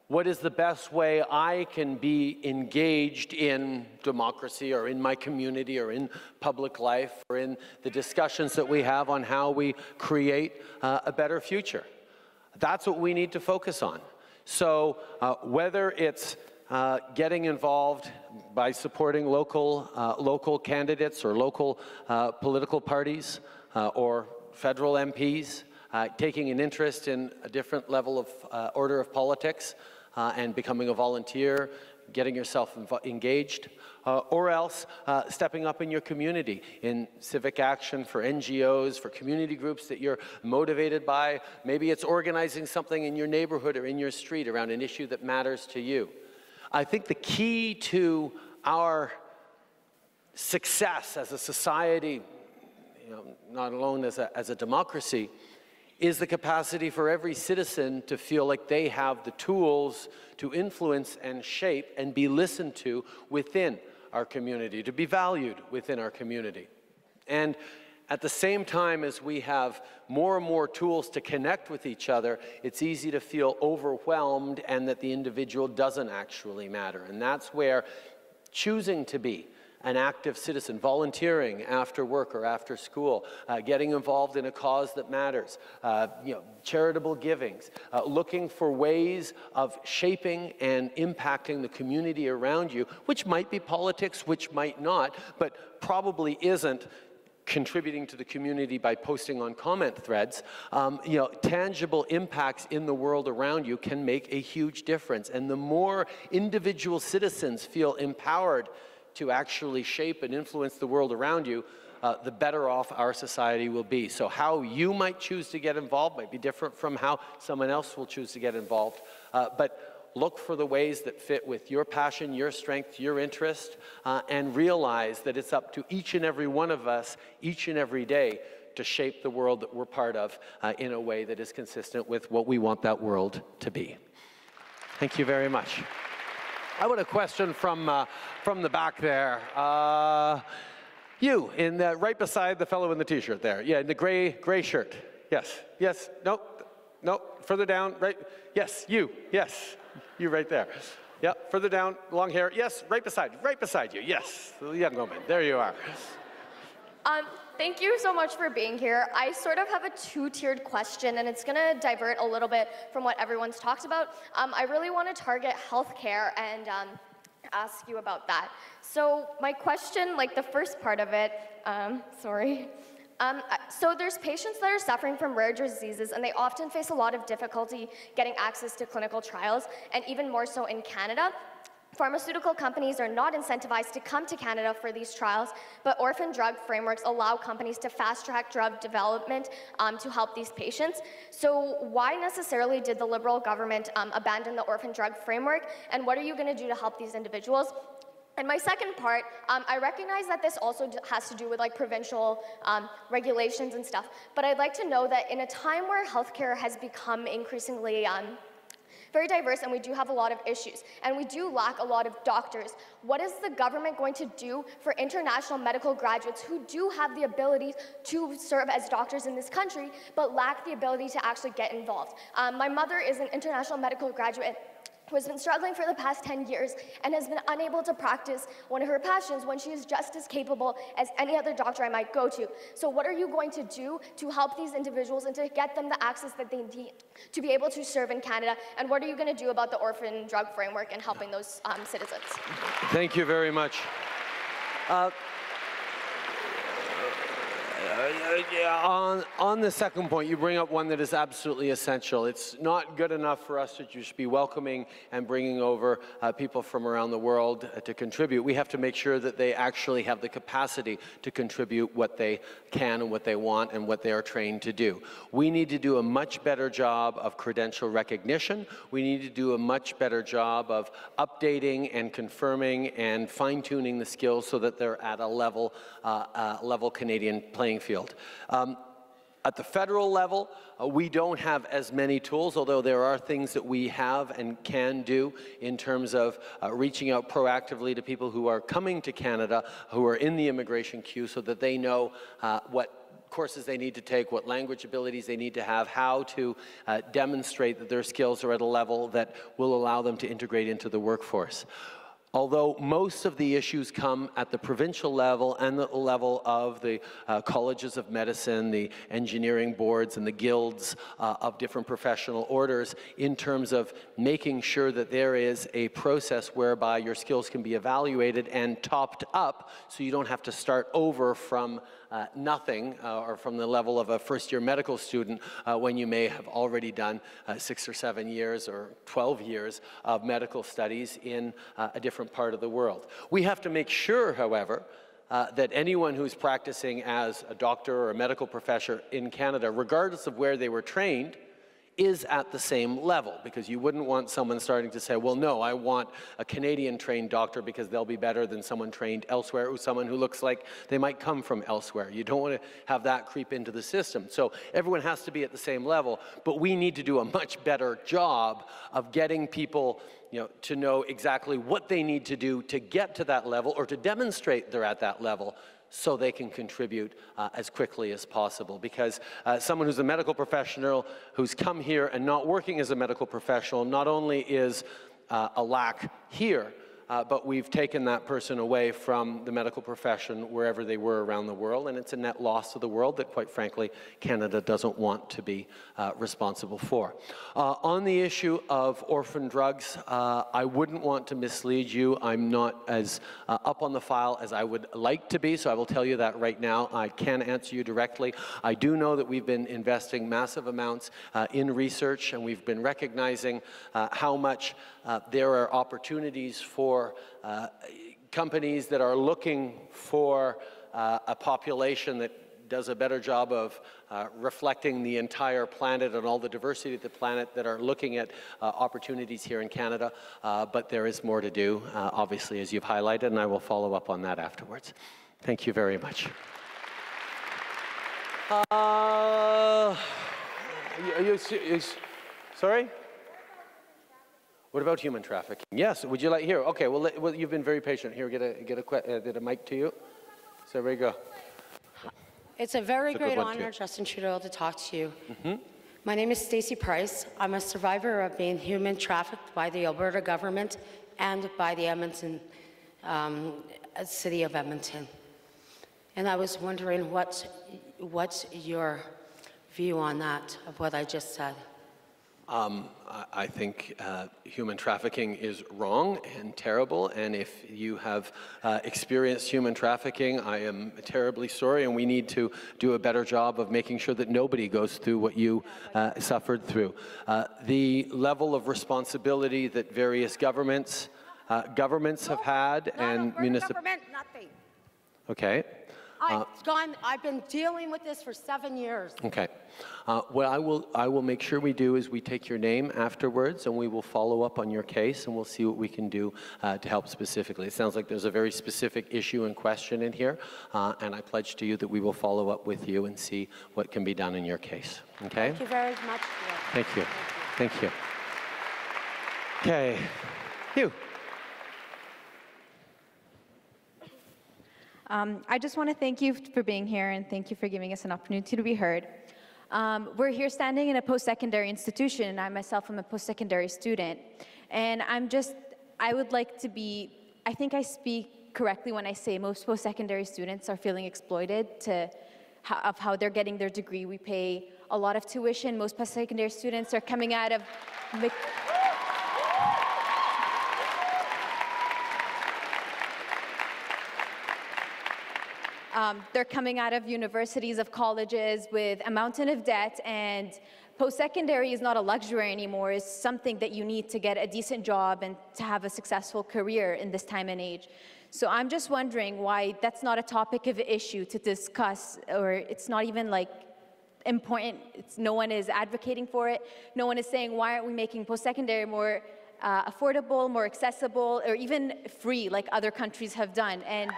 What is the best way I can be engaged in democracy or in my community or in public life or in the discussions that we have on how we create a better future? That's what we need to focus on. So whether it's getting involved by supporting local candidates or local political parties or federal MPs, taking an interest in a different level of order of politics, and becoming a volunteer, getting yourself engaged, or else stepping up in your community in civic action for NGOs, for community groups that you're motivated by. Maybe it's organizing something in your neighborhood or in your street around an issue that matters to you. I think the key to our success as a society, not alone as a democracy, is the capacity for every citizen to feel like they have the tools to influence and shape and be listened to within our community, to be valued within our community. And at the same time as we have more and more tools to connect with each other, it's easy to feel overwhelmed and that the individual doesn't actually matter. And that's where choosing to be an active citizen, volunteering after work or after school, getting involved in a cause that matters, charitable givings, looking for ways of shaping and impacting the community around you, which might be politics, which might not, but probably isn't contributing to the community by posting on comment threads. Tangible impacts in the world around you can make a huge difference. And the more individual citizens feel empowered to actually shape and influence the world around you, the better off our society will be. So how you might choose to get involved might be different from how someone else will choose to get involved. But look for the ways that fit with your passion, your strength, your interest, and realize that it's up to each and every one of us, each and every day, to shape the world that we're part of in a way that is consistent with what we want that world to be. Thank you very much. I want a question from the back there. You, right beside the fellow in the t-shirt there. Yeah, in the gray shirt. Yes, yes, no, no, further down, right, yes, you right there. Yep, further down, long hair, yes, right beside you, yes, the young woman, there you are. Thank you so much for being here. I sort of have a two-tiered question, and it's gonna divert a little bit from what everyone's talked about. I really want to target healthcare and ask you about that. So my question, like the first part of it, so there's patients that are suffering from rare diseases, and they often face a lot of difficulty getting access to clinical trials, and even more so in Canada. Pharmaceutical companies are not incentivized to come to Canada for these trials, but orphan drug frameworks allow companies to fast-track drug development to help these patients. So why necessarily did the Liberal government abandon the orphan drug framework, and what are you going to do to help these individuals? And my second part, I recognize that this also has to do with like provincial regulations and stuff, but I'd like to know that in a time where healthcare has become increasingly very diverse, and we do have a lot of issues, and we do lack a lot of doctors. What is the government going to do for international medical graduates who do have the ability to serve as doctors in this country, but lack the ability to actually get involved? My mother is an international medical graduate who has been struggling for the past 10 years and has been unable to practice one of her passions when she is just as capable as any other doctor I might go to. So what are you going to do to help these individuals and to get them the access that they need to be able to serve in Canada? And what are you going to do about the orphan drug framework and helping those citizens? Thank you very much. On the second point, you bring up one that is absolutely essential. It's not good enough for us to just be welcoming and bringing over people from around the world to contribute. We have to make sure that they actually have the capacity to contribute what they can and what they want and what they are trained to do. We need to do a much better job of credential recognition. We need to do a much better job of updating and confirming and fine-tuning the skills so that they're at a level Canadian playing field. At the federal level, we don't have as many tools, although there are things that we have and can do in terms of reaching out proactively to people who are coming to Canada, who are in the immigration queue, so that they know what courses they need to take, what language abilities they need to have, how to demonstrate that their skills are at a level that will allow them to integrate into the workforce. Although most of the issues come at the provincial level and the level of the colleges of medicine, the engineering boards, and the guilds of different professional orders, in terms of making sure that there is a process whereby your skills can be evaluated and topped up so you don't have to start over from nothing or from the level of a first-year medical student when you may have already done 6 or 7 years or 12 years of medical studies in a different part of the world. We have to make sure, however, that anyone who's practicing as a doctor or a medical professor in Canada, regardless of where they were trained, is at the same level, because you wouldn't want someone starting to say, well, no, I want a Canadian-trained doctor because they'll be better than someone trained elsewhere, or someone who looks like they might come from elsewhere. You don't want to have that creep into the system. So everyone has to be at the same level, but we need to do a much better job of getting people to know exactly what they need to do to get to that level or to demonstrate they're at that level, so they can contribute as quickly as possible. Because someone who's a medical professional who's come here and not working as a medical professional, not only is a lack here, but we've taken that person away from the medical profession wherever they were around the world, and it's a net loss to the world that, quite frankly, Canada doesn't want to be responsible for. On the issue of orphan drugs, I wouldn't want to mislead you. I'm not as up on the file as I would like to be, so I will tell you that right now. I can answer you directly. I do know that we've been investing massive amounts in research, and we've been recognizing how much there are opportunities for companies that are looking for a population that does a better job of reflecting the entire planet and all the diversity of the planet, that are looking at opportunities here in Canada. But there is more to do, obviously, as you've highlighted, and I will follow up on that afterwards. Thank you very much. Sorry? What about human trafficking? Yes, would you like, here, okay, well, you've been very patient. Here, get a mic to you. So there we go. It's a very It's a good great one, honor, too. Justin Trudeau, to talk to you. Mm-hmm. My name is Stacey Price. I'm a survivor of being human trafficked by the Alberta government and by the Edmonton, city of Edmonton. And I was wondering what's your view on that, of what I just said? I think human trafficking is wrong and terrible, and if you have experienced human trafficking, I am terribly sorry, and we need to do a better job of making sure that nobody goes through what you suffered through. The level of responsibility that various governments have had and municipal... Government, nothing. Okay. I've been dealing with this for 7 years. Okay. What I will make sure we do is we take your name afterwards, and we will follow up on your case, and we'll see what we can do to help specifically. It sounds like there's a very specific issue and question in here, and I pledge to you that we will follow up with you and see what can be done in your case. Okay? Thank you very much. Thank you. Thank you. Okay. You. I just want to thank you for being here, and thank you for giving us an opportunity to be heard. We're here standing in a post-secondary institution, and I myself am a post-secondary student. And I would like to be, I think I speak correctly when I say most post-secondary students are feeling exploited of how they're getting their degree. We pay a lot of tuition. Most post-secondary students are coming out of... They're coming out of universities, of colleges with a mountain of debt, and post-secondary is not a luxury anymore. It's something that you need to get a decent job and to have a successful career in this time and age. So I'm just wondering why that's not a topic of issue to discuss, or it's not even like important. No one is advocating for it. No one is saying, why aren't we making post-secondary more affordable, more accessible, or even free like other countries have done? And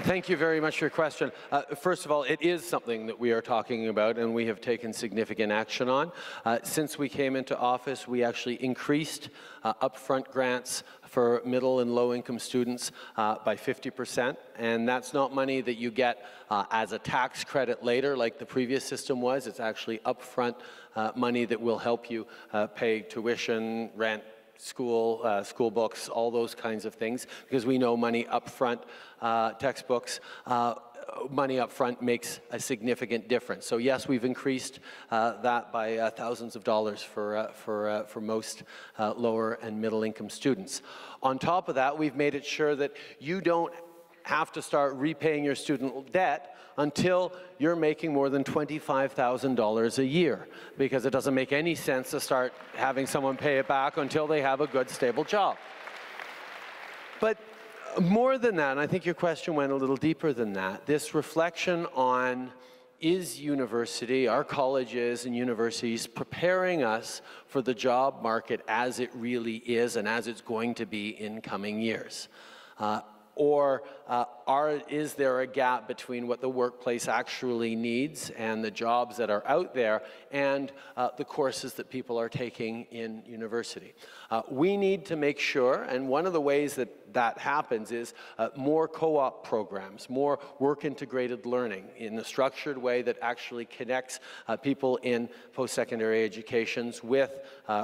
Thank you very much for your question. First of all, it is something that we are talking about and we have taken significant action on. Since we came into office, we actually increased upfront grants for middle and low-income students by 50%, and that's not money that you get as a tax credit later like the previous system was. It's actually upfront money that will help you pay tuition, rent, school books, all those kinds of things, because we know money up front, textbooks, money up front makes a significant difference. So yes, we've increased that by thousands of dollars for most lower and middle income students. On top of that, we've made it sure that you don't have to start repaying your student debt until you're making more than $25,000 a year, because it doesn't make any sense to start having someone pay it back until they have a good, stable job. But more than that, and I think your question went a little deeper than that, this reflection on is university, our colleges and universities, preparing us for the job market as it really is and as it's going to be in coming years? Or is there a gap between what the workplace actually needs and the jobs that are out there and the courses that people are taking in university? We need to make sure, and one of the ways that happens is more co-op programs, more work-integrated learning in a structured way that actually connects people in post-secondary educations with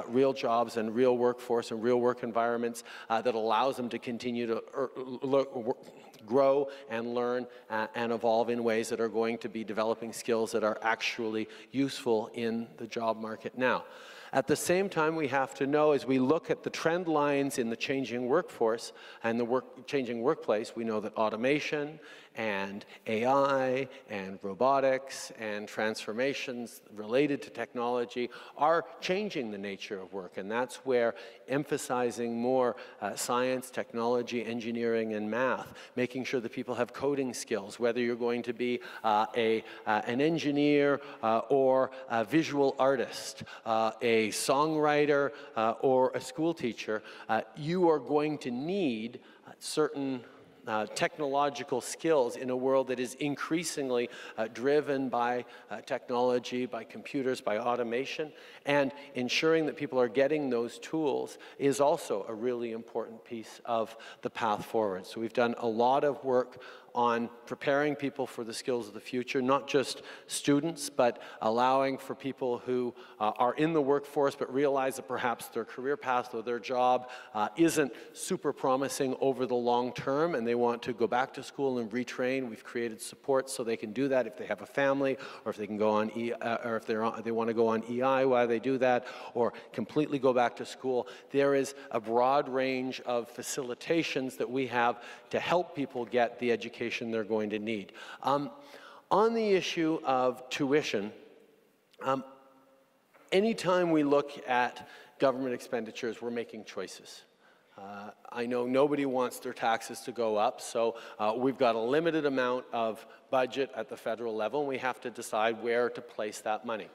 real jobs and real workforce and real work environments that allows them to continue to grow and learn and evolve in ways that are going to be developing skills that are actually useful in the job market now. At the same time, we have to know, as we look at the trend lines in the changing workforce and the changing workplace, we know that automation and AI and robotics and transformations related to technology are changing the nature of work, and that's where emphasizing more science, technology, engineering, and math, making sure that people have coding skills, whether you're going to be an engineer or a visual artist, a songwriter or a school teacher, you are going to need certain technological skills in a world that is increasingly driven by technology, by computers, by automation, and ensuring that people are getting those tools is also a really important piece of the path forward. So we've done a lot of work on preparing people for the skills of the future, not just students, but allowing for people who are in the workforce but realize that perhaps their career path or their job isn't super promising over the long term and they want to go back to school and retrain. We've created support so they can do that if they have a family, or if they can go on or if they want to go on EI while they do that, or completely go back to school. There is a broad range of facilitations that we have to help people get the education they're going to need. On the issue of tuition, anytime we look at government expenditures, we're making choices. I know nobody wants their taxes to go up, so we've got a limited amount of budget at the federal level, and we have to decide where to place that money.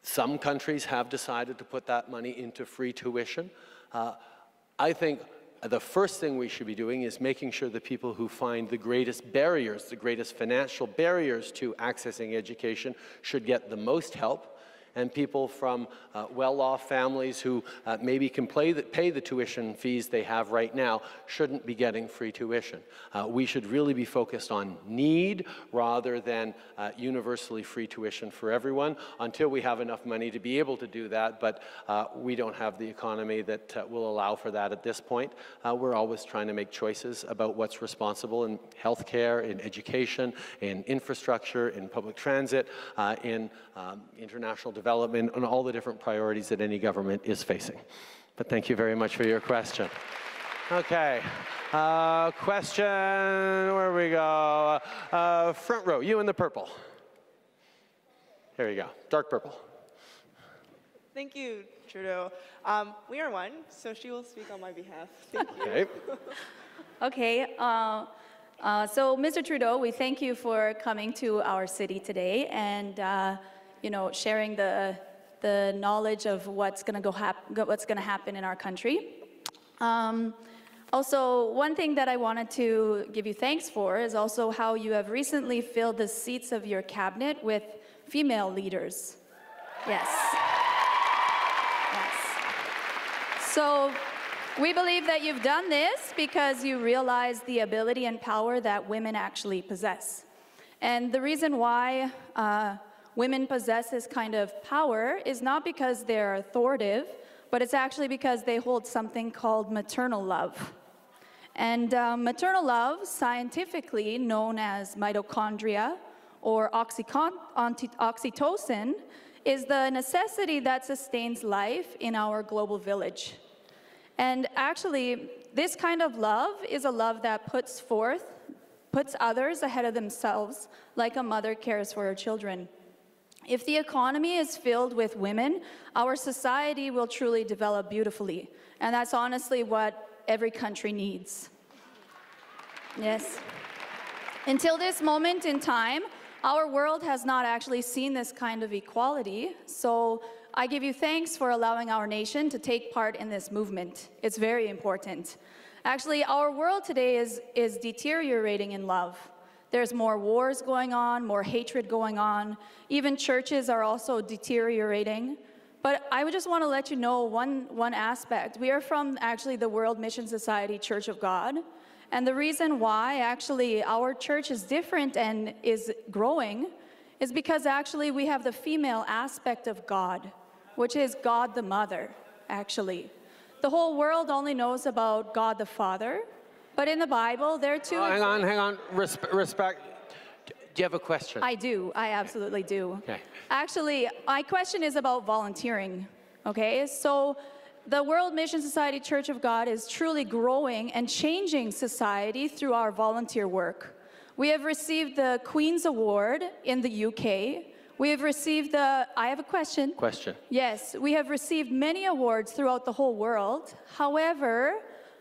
Some countries have decided to put that money into free tuition. I think the first thing we should be doing is making sure that people who find the greatest barriers, the greatest financial barriers to accessing education should get the most help. And people from well-off families who maybe can pay the tuition fees they have right now shouldn't be getting free tuition. We should really be focused on need rather than universally free tuition for everyone until we have enough money to be able to do that, but we don't have the economy that will allow for that at this point. We're always trying to make choices about what's responsible in healthcare, in education, in infrastructure, in public transit, in international development, and all the different priorities that any government is facing. But thank you very much for your question. Okay, question, where we go? Front row, you in the purple. Here you go, dark purple. Thank you, Trudeau. We are one, so she will speak on my behalf. Thank you. Okay. Okay. So, Mr. Trudeau, we thank you for coming to our city today and sharing the knowledge of what's going to happen in our country. Also, one thing that I wanted to give you thanks for is also how you have recently filled the seats of your cabinet with female leaders. Yes. Yes. So we believe that you've done this because you realize the ability and power that women actually possess. And the reason why women possess this kind of power is not because they're authoritative, but it's actually because they hold something called maternal love. And maternal love, scientifically known as mitochondria or oxytocin, is the necessity that sustains life in our global village. And actually, this kind of love is a love that puts others ahead of themselves, like a mother cares for her children. If the economy is filled with women, our society will truly develop beautifully. And that's honestly what every country needs. Yes. Until this moment in time, our world has not actually seen this kind of equality. So I give you thanks for allowing our nation to take part in this movement. It's very important. Actually, our world today is deteriorating in love. There's more wars going on, more hatred going on. Even churches are also deteriorating. But I would just want to let you know one aspect. We are from actually the World Mission Society Church of God. And the reason why actually our church is different and is growing is because actually we have the female aspect of God, which is God the Mother, actually. The whole world only knows about God the Father, but in the Bible, there are two... hang on. Respect. Do you have a question? I do. I absolutely do. Okay. Actually, my question is about volunteering, okay? So the World Mission Society Church of God is truly growing and changing society through our volunteer work. We have received the Queen's Award in the UK. We have received the... I have a question. Question. Yes, we have received many awards throughout the whole world. However,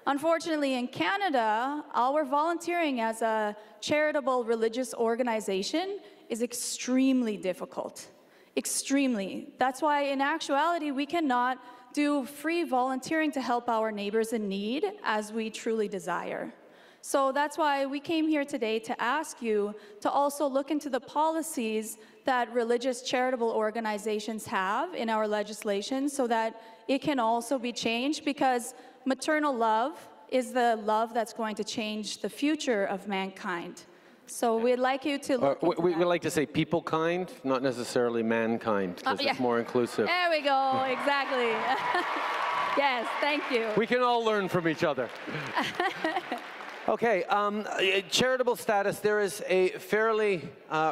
unfortunately, in Canada, our volunteering as a charitable religious organization is extremely difficult. Extremely. That's why, in actuality, we cannot do free volunteering to help our neighbors in need as we truly desire. So that's why we came here today to ask you to also look into the policies that religious charitable organizations have in our legislation so that it can also be changed, because maternal love is the love that's going to change the future of mankind. So we'd like you to look into we like to say people kind, not necessarily mankind, because it's more inclusive. There we go, exactly. Yes, thank you. We can all learn from each other. Okay, charitable status, there is a fairly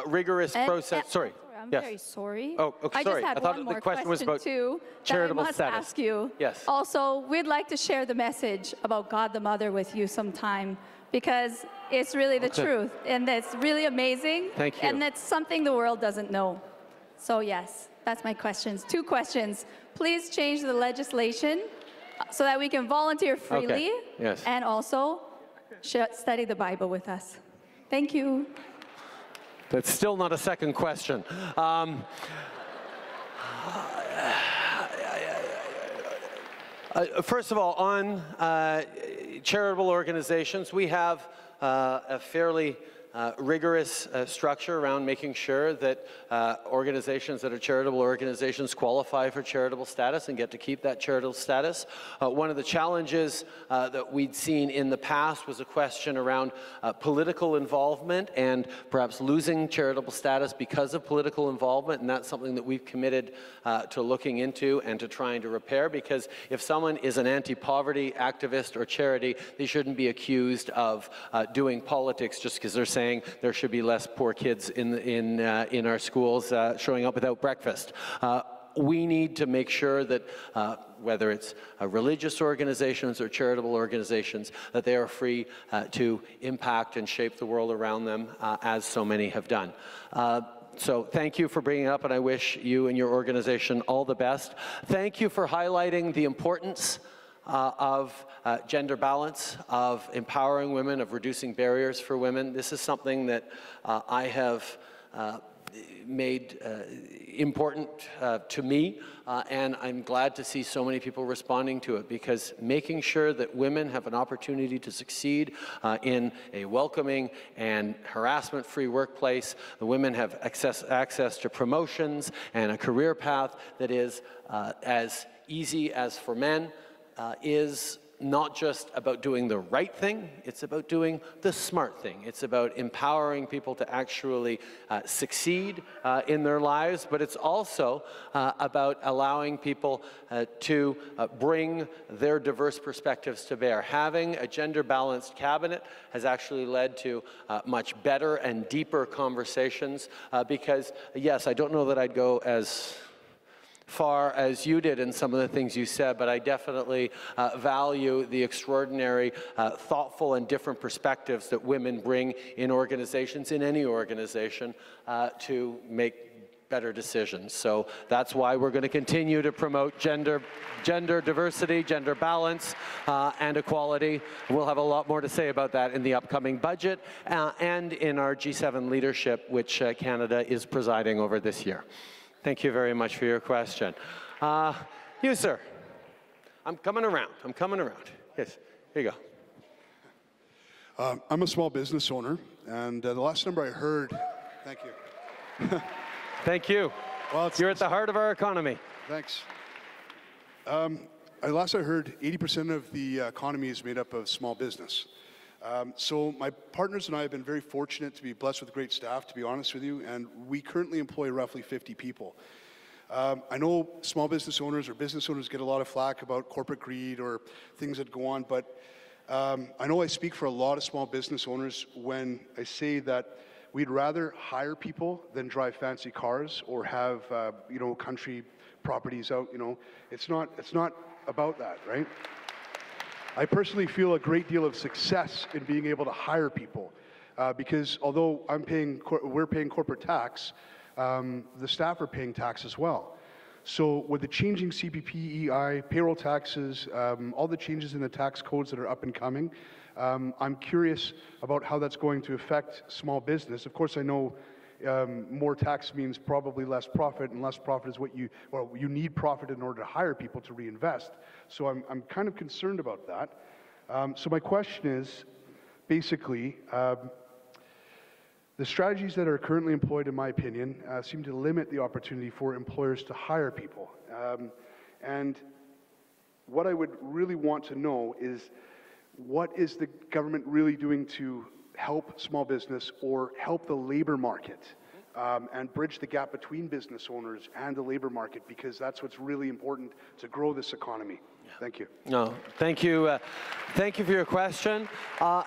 rigorous process. Sorry. I'm yes. very sorry. Oh, okay, I sorry. just had thought one the more question was about too, charitable that I must status. ask you. Yes. Also, we'd like to share the message about God the Mother with you sometime, because it's really the truth, and it's really amazing. Thank you. And it's something the world doesn't know. So yes, that's my questions. 2 questions. Please change the legislation so that we can volunteer freely. Okay. Yes. And also study the Bible with us. Thank you. That's still not a second question. First of all, on charitable organizations, we have a fairly rigorous structure around making sure that organizations that are charitable organizations qualify for charitable status and get to keep that charitable status. One of the challenges that we'd seen in the past was a question around political involvement and perhaps losing charitable status because of political involvement, and that's something that we've committed to looking into and to trying to repair, because if someone is an anti-poverty activist or charity, they shouldn't be accused of doing politics just because they're saying there should be less poor kids in our schools showing up without breakfast. We need to make sure that whether it's religious organizations or charitable organizations, that they are free to impact and shape the world around them, as so many have done. So thank you for bringing it up, and I wish you and your organization all the best. Thank you for highlighting the importance of gender balance, of empowering women, of reducing barriers for women. This is something that I have made important to me, and I'm glad to see so many people responding to it, because making sure that women have an opportunity to succeed in a welcoming and harassment-free workplace, the women have access to promotions and a career path that is as easy as for men, is not just about doing the right thing, it's about doing the smart thing. It's about empowering people to actually succeed in their lives, but it's also about allowing people to bring their diverse perspectives to bear. Having a gender-balanced cabinet has actually led to much better and deeper conversations, because, yes, I don't know that I'd go as far as you did in some of the things you said, but I definitely value the extraordinary, thoughtful and different perspectives that women bring in organizations, in any organization, to make better decisions. So that's why we're going to continue to promote gender diversity, gender balance, and equality. We'll have a lot more to say about that in the upcoming budget and in our G7 leadership, which Canada is presiding over this year. Thank you very much for your question. You, sir. I'm coming around. I'm coming around. Yes, here you go. I'm a small business owner, and the last number I heard, thank you. Thank you. Well, you're at the heart of our economy. Thanks. Last I heard, 80% of the economy is made up of small business. So my partners and I have been very fortunate to be blessed with great staff, to be honest with you, and we currently employ roughly 50 people. I know small business owners or business owners get a lot of flack about corporate greed or things that go on, but I know I speak for a lot of small business owners when I say that we'd rather hire people than drive fancy cars or have, country properties out, It's not about that, right? I personally feel a great deal of success in being able to hire people because although we're paying corporate tax, the staff are paying tax as well. So with the changing CPP, EI, payroll taxes, all the changes in the tax codes that are up and coming, I'm curious about how that's going to affect small business. Of course, I know more tax means probably less profit, and less profit is you need profit in order to hire people to reinvest. So I'm kind of concerned about that. So my question is, basically, the strategies that are currently employed, in my opinion, seem to limit the opportunity for employers to hire people. And what I would really want to know is, what is the government really doing to help small business or help the labor market and bridge the gap between business owners and the labor market, because that's what's really important to grow this economy. Thank you. No, thank you. Thank you for your question,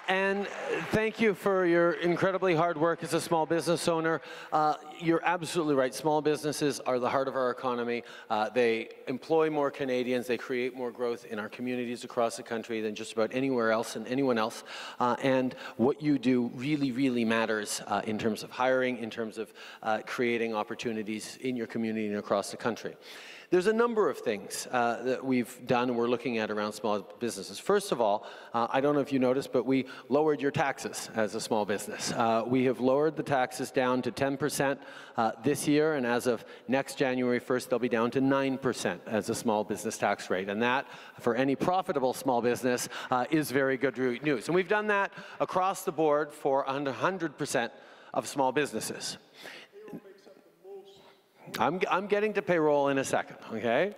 and thank you for your incredibly hard work as a small business owner. You're absolutely right. Small businesses are the heart of our economy. They employ more Canadians. They create more growth in our communities across the country than just about anywhere else and anyone else. And what you do really, really matters in terms of hiring, in terms of creating opportunities in your community and across the country. There's a number of things that we've done and we're looking at around small businesses. First of all, I don't know if you noticed, but we lowered your taxes as a small business. We have lowered the taxes down to 10% this year, and as of next January 1st, they'll be down to 9% as a small business tax rate. And that, for any profitable small business, is very good news. And we've done that across the board for 100% of small businesses. I'm getting to payroll in a second, okay?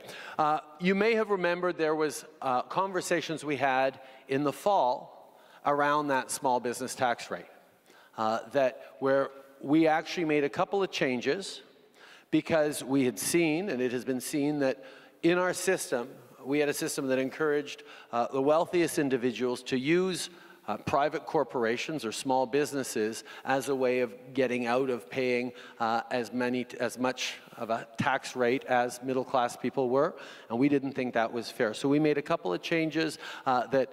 You may have remembered there was conversations we had in the fall around that small business tax rate, where we actually made a couple of changes because we had seen, and it has been seen, that in our system, we had a system that encouraged the wealthiest individuals to use private corporations or small businesses as a way of getting out of paying as much of a tax rate as middle-class people were, and we didn't think that was fair. So we made a couple of changes that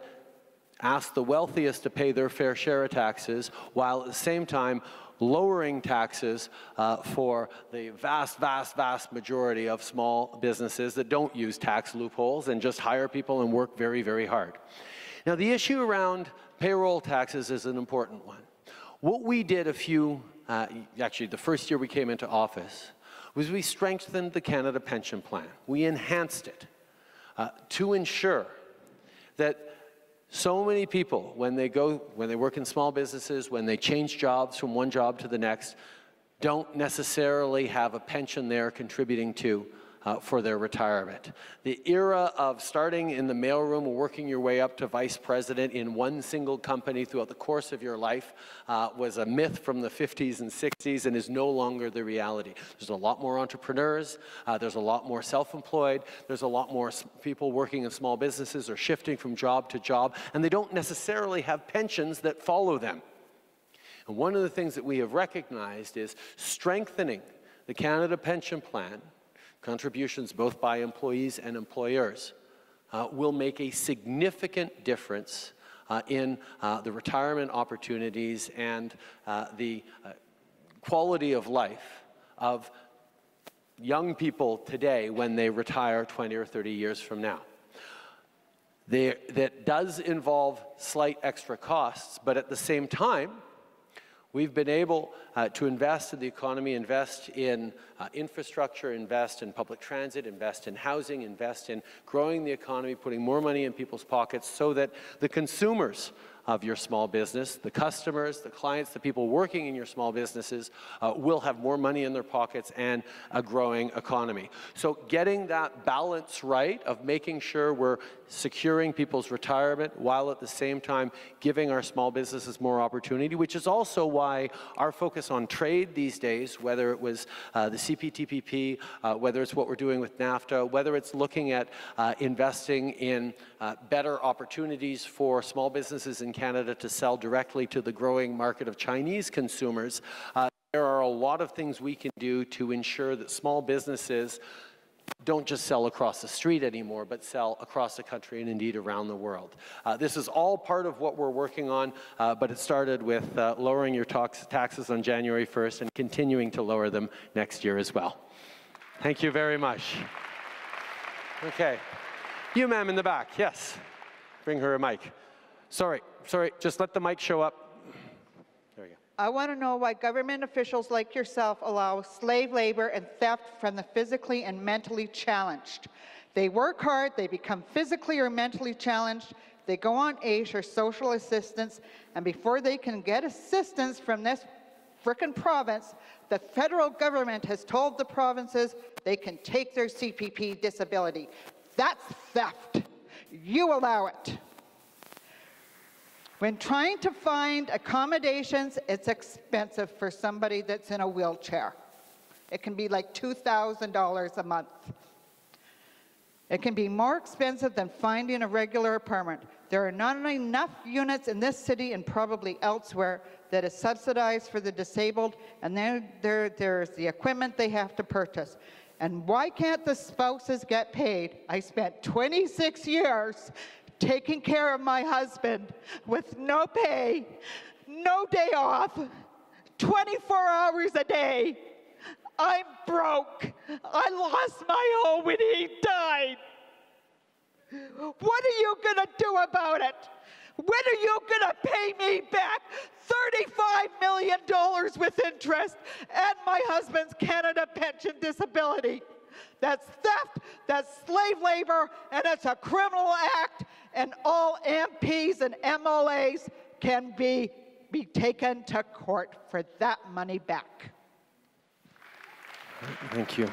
asked the wealthiest to pay their fair share of taxes, while at the same time lowering taxes for the vast, vast, vast majority of small businesses that don't use tax loopholes and just hire people and work very, very hard. Now, the issue around payroll taxes is an important one. What we did actually the first year we came into office, was we strengthened the Canada Pension Plan. We enhanced it to ensure that so many people, when they work in small businesses, when they change jobs from one job to the next, don't necessarily have a pension there contributing to for their retirement. The era of starting in the mailroom and working your way up to vice president in one single company throughout the course of your life was a myth from the 50s and 60s and is no longer the reality. There's a lot more entrepreneurs, there's a lot more self-employed, there's a lot more people working in small businesses or shifting from job to job, and they don't necessarily have pensions that follow them. And one of the things that we have recognized is strengthening the Canada Pension Plan, contributions both by employees and employers, will make a significant difference in the retirement opportunities and the quality of life of young people today when they retire 20 or 30 years from now. That does involve slight extra costs, but at the same time, we've been able to invest in the economy, invest in infrastructure, invest in public transit, invest in housing, invest in growing the economy, putting more money in people's pockets so that the consumers of your small business, the customers, the clients, the people working in your small businesses will have more money in their pockets and a growing economy. So getting that balance right of making sure we're securing people's retirement while at the same time giving our small businesses more opportunity, which is also why our focus on trade these days, whether it was the CPTPP, whether it's what we're doing with NAFTA, whether it's looking at investing in better opportunities for small businesses in Canada to sell directly to the growing market of Chinese consumers, there are a lot of things we can do to ensure that small businesses don't just sell across the street anymore, but sell across the country and indeed around the world. This is all part of what we're working on, but it started with lowering your taxes on January 1st and continuing to lower them next year as well. Thank you very much. Okay. You, ma'am, in the back. Yes. Bring her a mic. Sorry, just let the mic show up. There we go. I want to know why government officials like yourself allow slave labor and theft from the physically and mentally challenged. They work hard, they become physically or mentally challenged, They go on AISH or social assistance, and before they can get assistance from this frickin' province, the federal government has told the provinces they can take their CPP disability. That's theft. You allow it. When trying to find accommodations, it's expensive for somebody that's in a wheelchair. It can be like $2,000 a month. It can be more expensive than finding a regular apartment. There are not enough units in this city and probably elsewhere that is subsidized for the disabled, and then there's the equipment they have to purchase. And why can't the spouses get paid? I spent 26 years taking care of my husband with no pay, no day off, 24 hours a day. I'm broke. I lost my home when he died. What are you gonna do about it? When are you gonna pay me back $35 million with interest and my husband's Canada pension disability? That's theft, that's slave labor, and it's a criminal act, and all MPs and MLAs can be taken to court for that money back. Thank you.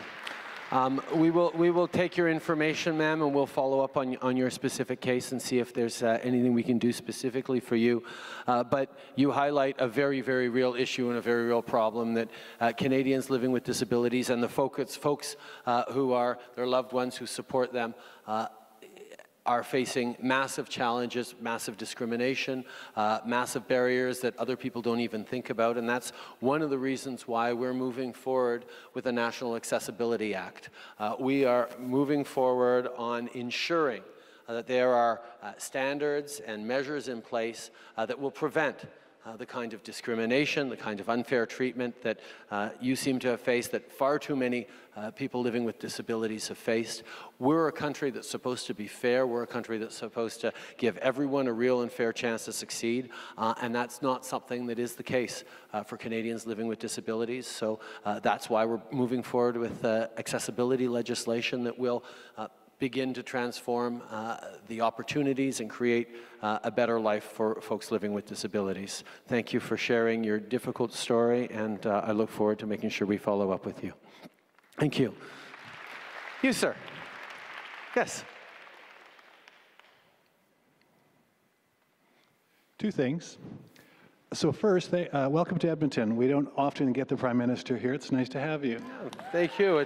We will take your information, ma'am, and we'll follow up on your specific case and see if there's anything we can do specifically for you. But you highlight a very, very real issue and a very real problem that Canadians living with disabilities and the folks who are their loved ones who support them are facing massive challenges, massive discrimination, massive barriers that other people don't even think about, and that's one of the reasons why we're moving forward with a National Accessibility Act. We are moving forward on ensuring that there are standards and measures in place that will prevent the kind of discrimination, the kind of unfair treatment that you seem to have faced, that far too many people living with disabilities have faced. We're a country that's supposed to be fair. We're a country that's supposed to give everyone a real and fair chance to succeed, and that's not something that is the case for Canadians living with disabilities. So that's why we're moving forward with accessibility legislation that will begin to transform the opportunities and create a better life for folks living with disabilities. Thank you for sharing your difficult story, and I look forward to making sure we follow up with you. Thank you. You, sir. Yes. Two things. So first, welcome to Edmonton. We don't often get the Prime Minister here. It's nice to have you. Thank you.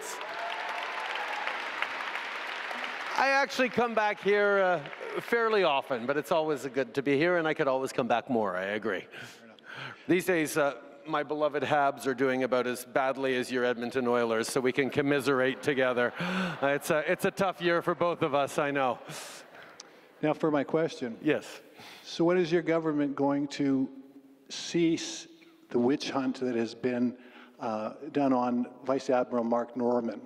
I actually come back here fairly often, but it's always good to be here, and I could always come back more, I agree. These days, my beloved Habs are doing about as badly as your Edmonton Oilers, so we can commiserate together. It's a tough year for both of us, I know. Now for my question. Yes. So when is your government going to cease the witch hunt that has been done on Vice Admiral Mark Norman?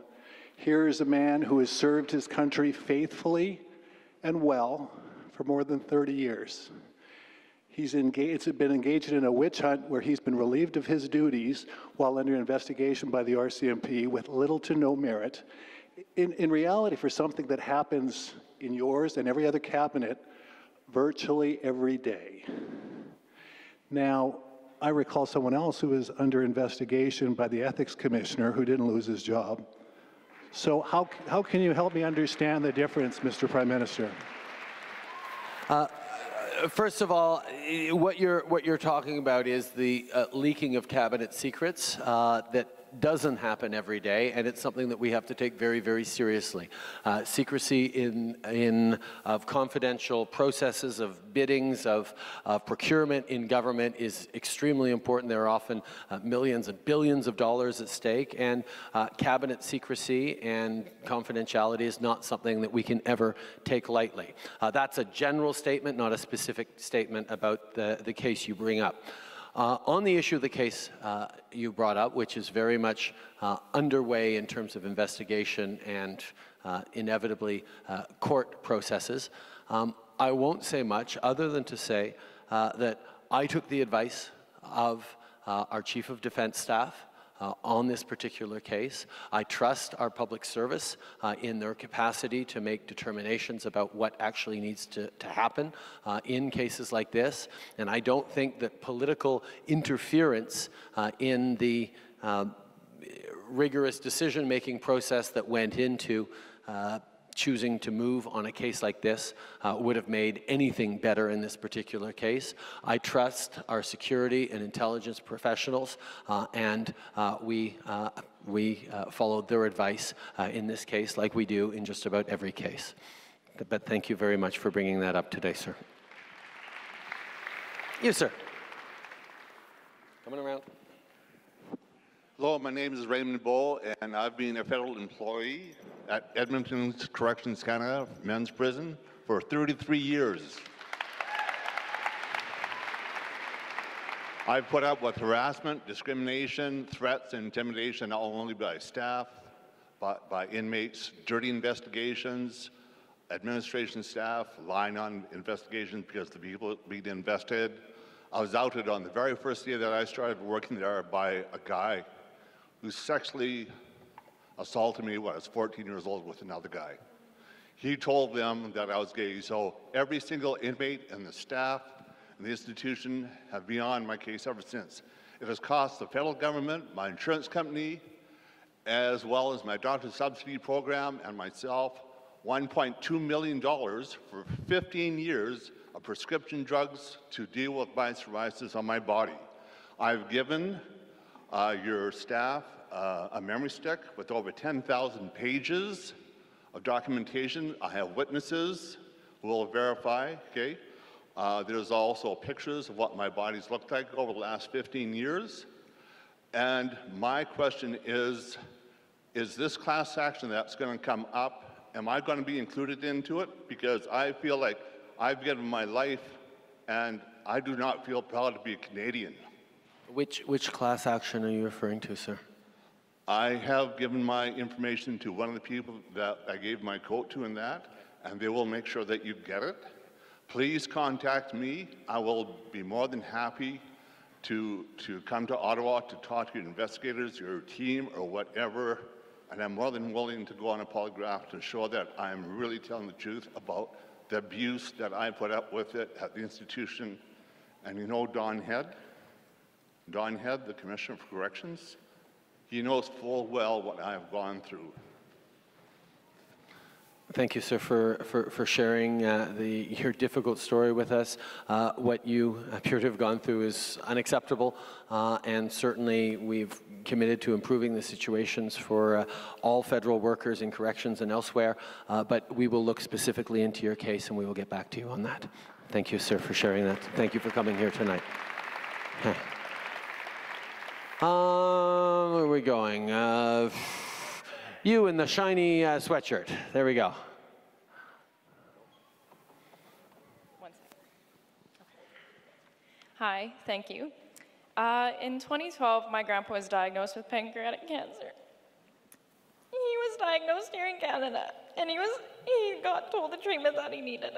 Here is a man who has served his country faithfully and well for more than 30 years. He's been engaged in a witch hunt where he's been relieved of his duties while under investigation by the RCMP with little to no merit. In reality, for something that happens in yours and every other cabinet virtually every day. Now, I recall someone else who was under investigation by the ethics commissioner who didn't lose his job. So how can you help me understand the difference, Mr. Prime Minister? First of all, what you're talking about is the leaking of cabinet secrets that doesn't happen every day, and it's something that we have to take very, very seriously. Secrecy of confidential processes, of biddings, of procurement in government is extremely important. There are often millions and billions of dollars at stake, and cabinet secrecy and confidentiality is not something that we can ever take lightly. That's a general statement, not a specific statement about the case you bring up. On the issue of the case you brought up, which is very much underway in terms of investigation and inevitably court processes, I won't say much other than to say that I took the advice of our Chief of Defense Staff, on this particular case. I trust our public service in their capacity to make determinations about what actually needs to happen in cases like this. And I don't think that political interference in the rigorous decision-making process that went into choosing to move on a case like this would have made anything better in this particular case. I trust our security and intelligence professionals, and we followed their advice in this case, like we do in just about every case. But thank you very much for bringing that up today, sir. You, sir. Coming around. Hello, my name is Raymond Bowe, and I've been a federal employee at Edmonton's Corrections Canada Men's Prison for 33 years. I've put up with harassment, discrimination, threats, and intimidation not only by staff, but by inmates, dirty investigations, administration staff lying on investigations because the people being invested. I was outed on the very first day that I started working there by a guy who sexually assaulted me when I was 14 years old with another guy. He told them that I was gay, so every single inmate and the staff and the institution have been on my case ever since. It has cost the federal government, my insurance company, as well as my doctor's subsidy program and myself, $1.2 million for 15 years of prescription drugs to deal with my psoriasis on my body. I've given your staff a memory stick with over 10,000 pages of documentation. I have witnesses who will verify, okay? There's also pictures of what my body's looked like over the last 15 years. And my question is this class action that's going to come up, am I going to be included into it? Because I feel like I've given my life and I do not feel proud to be a Canadian. Which class action are you referring to, sir? I have given my information to one of the people that I gave my coat to in that, and they will make sure that you get it. Please contact me. I will be more than happy to come to Ottawa to talk to your investigators, your team, or whatever, and I'm more than willing to go on a polygraph to show that I'm really telling the truth about the abuse that I put up with it at the institution. And you know Don Head, the Commissioner for Corrections, he knows full well what I have gone through. Thank you, sir, for sharing your difficult story with us. What you appear to have gone through is unacceptable, and certainly we've committed to improving the situations for all federal workers in corrections and elsewhere, but we will look specifically into your case and we will get back to you on that. Thank you, sir, for sharing that. Thank you for coming here tonight. Okay. Where are we going? You in the shiny sweatshirt. There we go. One second. Okay. Hi, thank you. In 2012, my grandpa was diagnosed with pancreatic cancer. He was diagnosed here in Canada, and he got told the treatment that he needed.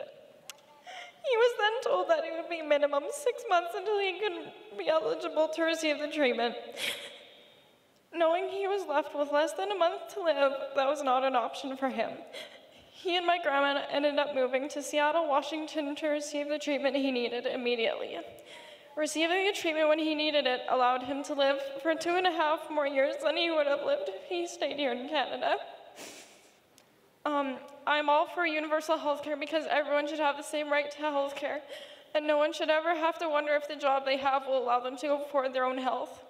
He was then told that it would be minimum 6 months until he could be eligible to receive the treatment. Knowing he was left with less than a month to live, that was not an option for him. He and my grandma ended up moving to Seattle, Washington to receive the treatment he needed immediately. Receiving the treatment when he needed it allowed him to live for 2.5 more years than he would have lived if he stayed here in Canada. I'm all for universal health care because everyone should have the same right to health care, and no one should ever have to wonder if the job they have will allow them to afford their own health.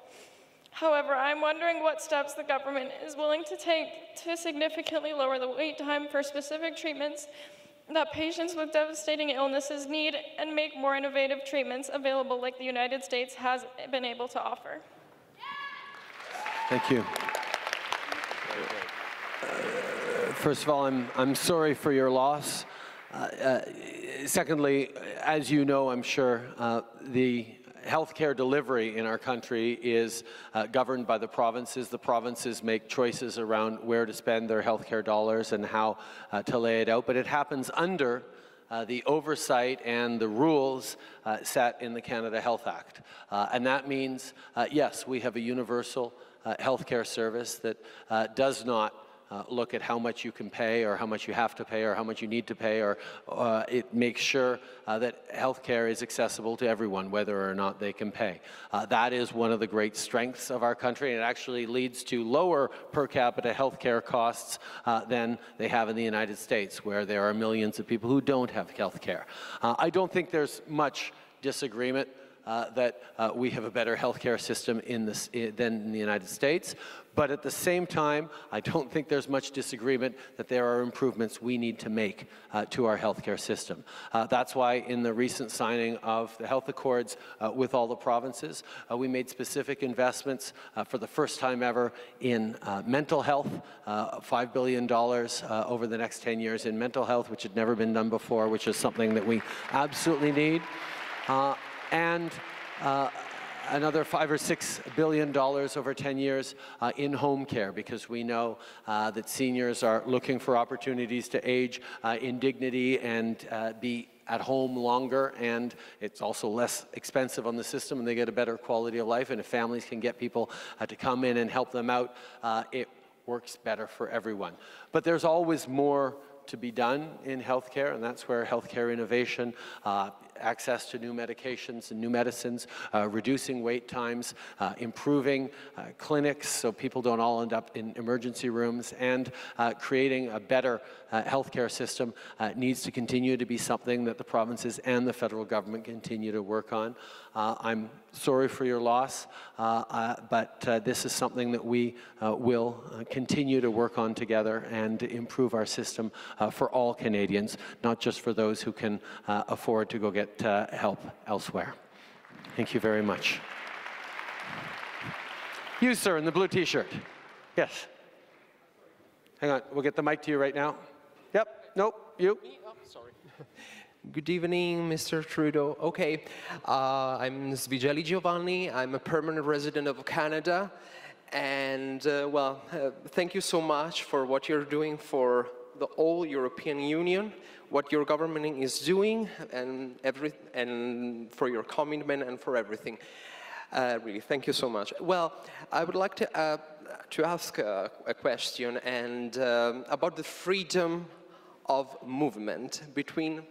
However, I'm wondering what steps the government is willing to take to significantly lower the wait time for specific treatments that patients with devastating illnesses need and make more innovative treatments available like the United States has been able to offer. Thank you. First of all, I'm sorry for your loss. Secondly, as you know, I'm sure, the healthcare delivery in our country is governed by the provinces. The provinces make choices around where to spend their healthcare dollars and how to lay it out, but it happens under the oversight and the rules set in the Canada Health Act. And that means, yes, we have a universal healthcare service that does not look at how much you can pay or how much you have to pay or how much you need to pay, or it makes sure that healthcare is accessible to everyone, whether or not they can pay. That is one of the great strengths of our country, and it actually leads to lower per capita healthcare costs than they have in the United States, where there are millions of people who don't have healthcare. I don't think there's much disagreement that we have a better healthcare system than in the United States. But at the same time, I don't think there's much disagreement that there are improvements we need to make to our healthcare system. That's why in the recent signing of the health accords with all the provinces, we made specific investments for the first time ever in mental health, $5 billion over the next 10 years in mental health, which had never been done before, which is something that we absolutely need. And another $5 or $6 billion over 10 years in home care, because we know that seniors are looking for opportunities to age in dignity and be at home longer, and it's also less expensive on the system, and they get a better quality of life. And if families can get people to come in and help them out, it works better for everyone. But there's always more to be done in healthcare, and that's where healthcare innovation, access to new medications and new medicines, reducing wait times, improving clinics so people don't all end up in emergency rooms, and creating a better healthcare system needs to continue to be something that the provinces and the federal government continue to work on. I'm sorry for your loss, but this is something that we will continue to work on together and improve our system for all Canadians, not just for those who can afford to go get help elsewhere. Thank you very much. You, sir, in the blue t-shirt. Yes. Hang on, we'll get the mic to you right now. Yep, nope, you. Oh, sorry. Good evening, Mr. Trudeau. Okay, I'm Svigeli Giovanni. I'm a permanent resident of Canada. And, well, thank you so much for what you're doing for the whole European Union, what your government is doing, and for your commitment and for everything. Really, thank you so much. Well, I would like to ask a question and about the freedom of movement between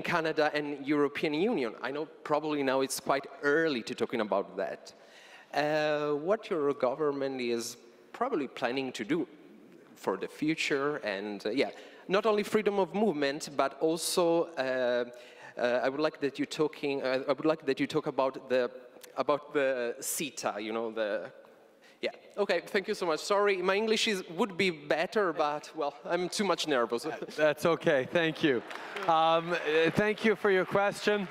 Canada and European Union. I know probably now it's quite early to talking about that. What your government is probably planning to do for the future, and yeah, not only freedom of movement, but also I would like that you talk about the CETA. You know, yeah. Okay. Thank you so much. Sorry, my English would be better, but well, I'm too much nervous. That's okay. Thank you. Thank you for your question.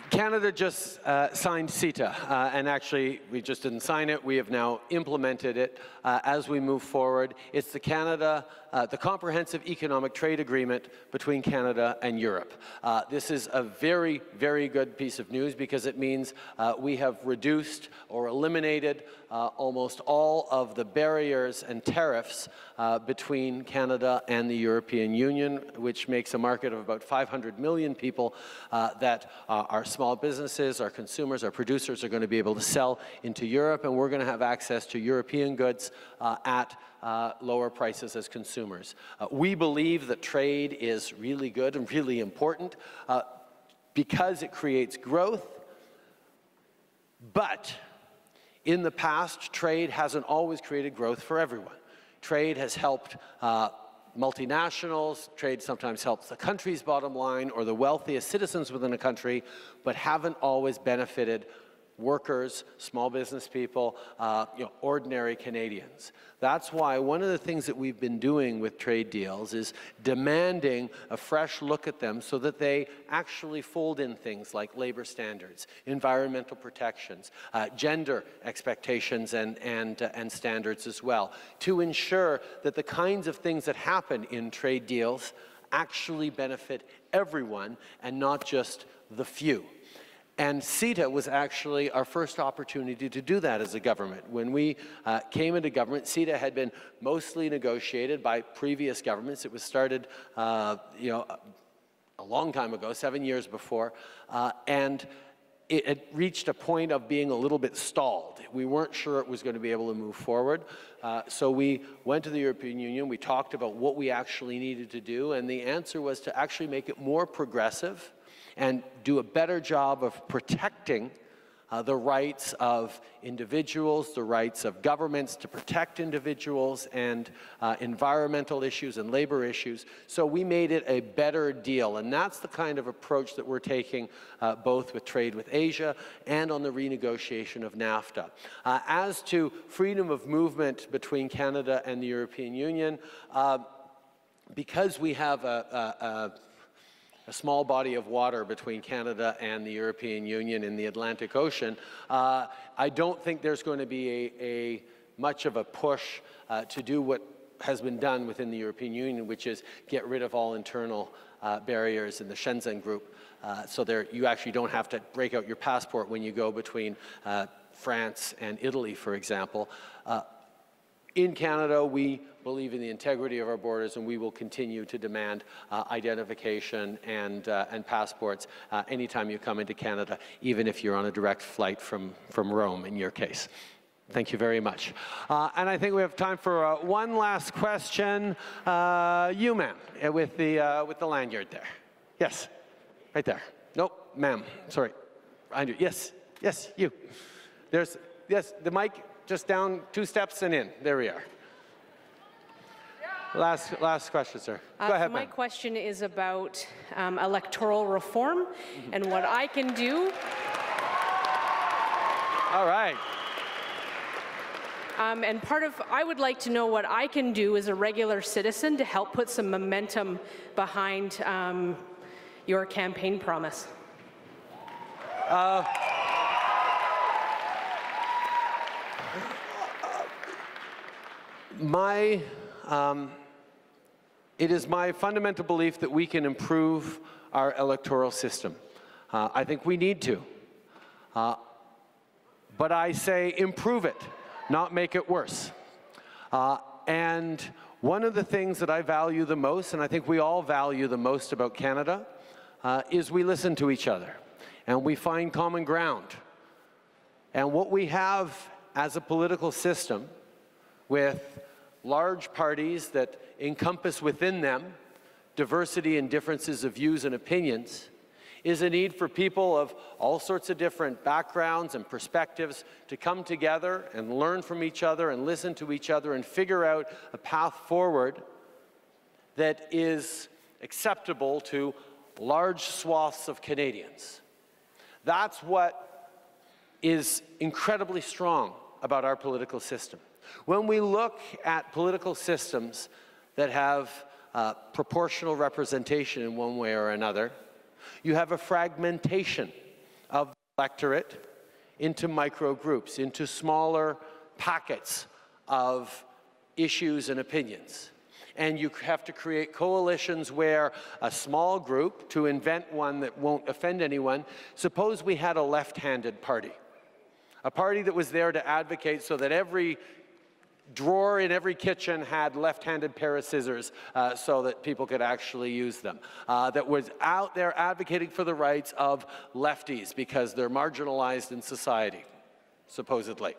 Canada just signed CETA, and actually we just didn't sign it, we have now implemented it as we move forward. It's the Comprehensive Economic Trade Agreement between Canada and Europe. This is a very, very good piece of news because it means we have reduced or eliminated almost all of the barriers and tariffs between Canada and the European Union, which makes a market of about 500 million people that our small businesses, our consumers, our producers are going to be able to sell into Europe, and we're going to have access to European goods at lower prices as consumers. We believe that trade is really good and really important because it creates growth, but in the past, trade hasn't always created growth for everyone. Trade has helped multinationals, trade sometimes helps the country's bottom line or the wealthiest citizens within a country, but haven't always benefited workers, small business people, ordinary Canadians. That's why one of the things that we've been doing with trade deals is demanding a fresh look at them so that they actually fold in things like labor standards, environmental protections, gender expectations and standards as well, to ensure that the kinds of things that happen in trade deals actually benefit everyone and not just the few. And CETA was actually our first opportunity to do that as a government. When we came into government, CETA had been mostly negotiated by previous governments. It was started, a long time ago, 7 years before, and it had reached a point of being a little bit stalled. We weren't sure it was going to be able to move forward. So we went to the European Union, we talked about what we actually needed to do, and the answer was to actually make it more progressive and do a better job of protecting the rights of individuals, the rights of governments to protect individuals, and environmental issues and labor issues. So we made it a better deal, and that's the kind of approach that we're taking both with trade with Asia and on the renegotiation of NAFTA. As to freedom of movement between Canada and the European Union, because we have a small body of water between Canada and the European Union in the Atlantic Ocean, I don't think there's going to be much of a push to do what has been done within the European Union, which is get rid of all internal barriers in the Shenzhen group. So you actually don't have to break out your passport when you go between France and Italy, for example. In Canada, we believe in the integrity of our borders, and we will continue to demand identification and passports anytime you come into Canada, even if you're on a direct flight from Rome, in your case. Thank you very much. And I think we have time for one last question. You, ma'am, with the lanyard there. Yes, right there. Nope, ma'am, sorry. Behind you. Yes, yes, you. Yes, the mic. Just down 2 steps and in. There we are. Last question, sir. Go ahead, my question is about electoral reform and what I can do. All right. And I would like to know what I can do as a regular citizen to help put some momentum behind your campaign promise. It is my fundamental belief that we can improve our electoral system. I think we need to. But I say improve it, not make it worse. And one of the things that I value the most, and I think we all value the most about Canada, is we listen to each other and we find common ground. And what we have as a political system with large parties that encompass within them diversity and differences of views and opinions is a need for people of all sorts of different backgrounds and perspectives to come together and learn from each other and listen to each other and figure out a path forward that is acceptable to large swaths of Canadians. That's what is incredibly strong about our political system. When we look at political systems that have proportional representation in one way or another, you have a fragmentation of the electorate into micro groups, into smaller packets of issues and opinions. And you have to create coalitions where a small group, to invent one that won't offend anyone, suppose we had a left-handed party. A party that was there to advocate so that every drawer in every kitchen had left-handed pair of scissors so that people could actually use them. That was out there advocating for the rights of lefties because they're marginalized in society, supposedly.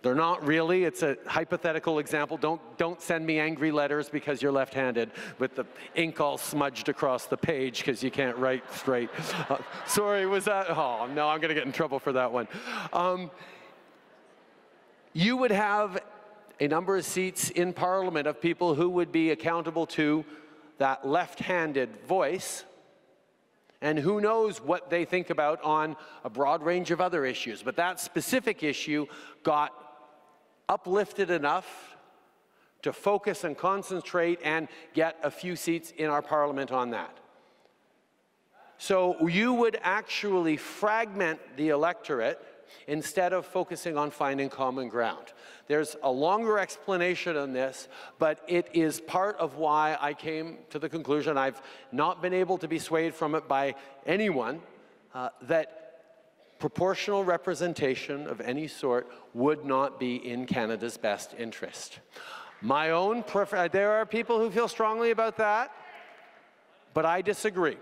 They're not really. It's a hypothetical example. Don't send me angry letters because you're left-handed with the ink all smudged across the page because you can't write straight. Sorry, was that? Oh, no, I'm going to get in trouble for that one. You would have a number of seats in Parliament of people who would be accountable to that left-handed voice, and who knows what they think about on a broad range of other issues. But that specific issue got uplifted enough to focus and concentrate and get a few seats in our Parliament on that. So you would actually fragment the electorate instead of focusing on finding common ground. There's a longer explanation on this, but it is part of why I came to the conclusion, I've not been able to be swayed from it by anyone, that proportional representation of any sort would not be in Canada's best interest. My own there are people who feel strongly about that, but I disagree,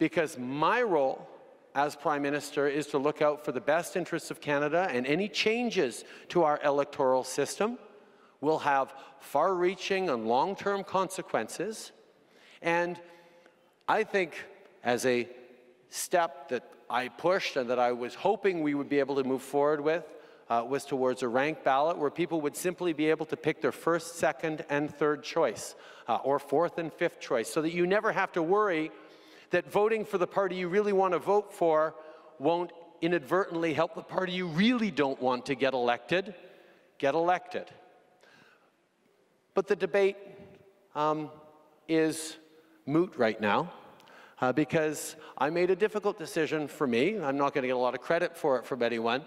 because my role as Prime Minister is to look out for the best interests of Canada, and any changes to our electoral system will have far-reaching and long-term consequences. And I think as a step that I pushed and that I was hoping we would be able to move forward with was towards a ranked ballot where people would simply be able to pick their first, second, and third choice, or fourth and fifth choice, so that you never have to worry that voting for the party you really want to vote for won't inadvertently help the party you really don't want to get elected. But the debate is moot right now. Because I made a difficult decision for me. I'm not going to get a lot of credit for it from anyone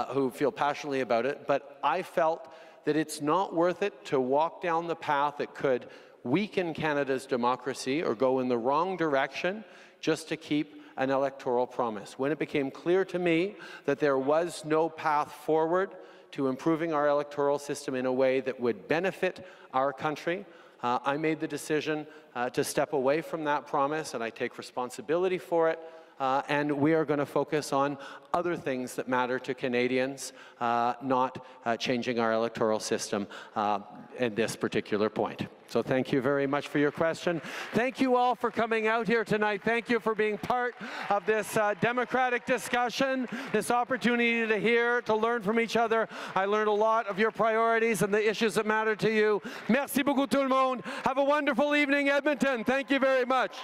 who feel passionately about it, but I felt that it's not worth it to walk down the path that could weaken Canada's democracy or go in the wrong direction just to keep an electoral promise. When it became clear to me that there was no path forward to improving our electoral system in a way that would benefit our country, I made the decision to step away from that promise, and I take responsibility for it. And we are going to focus on other things that matter to Canadians, not changing our electoral system at this particular point. So thank you very much for your question. Thank you all for coming out here tonight. Thank you for being part of this democratic discussion, this opportunity to hear, to learn from each other. I learned a lot of your priorities and the issues that matter to you. Merci beaucoup tout le monde. Have a wonderful evening, Edmonton. Thank you very much.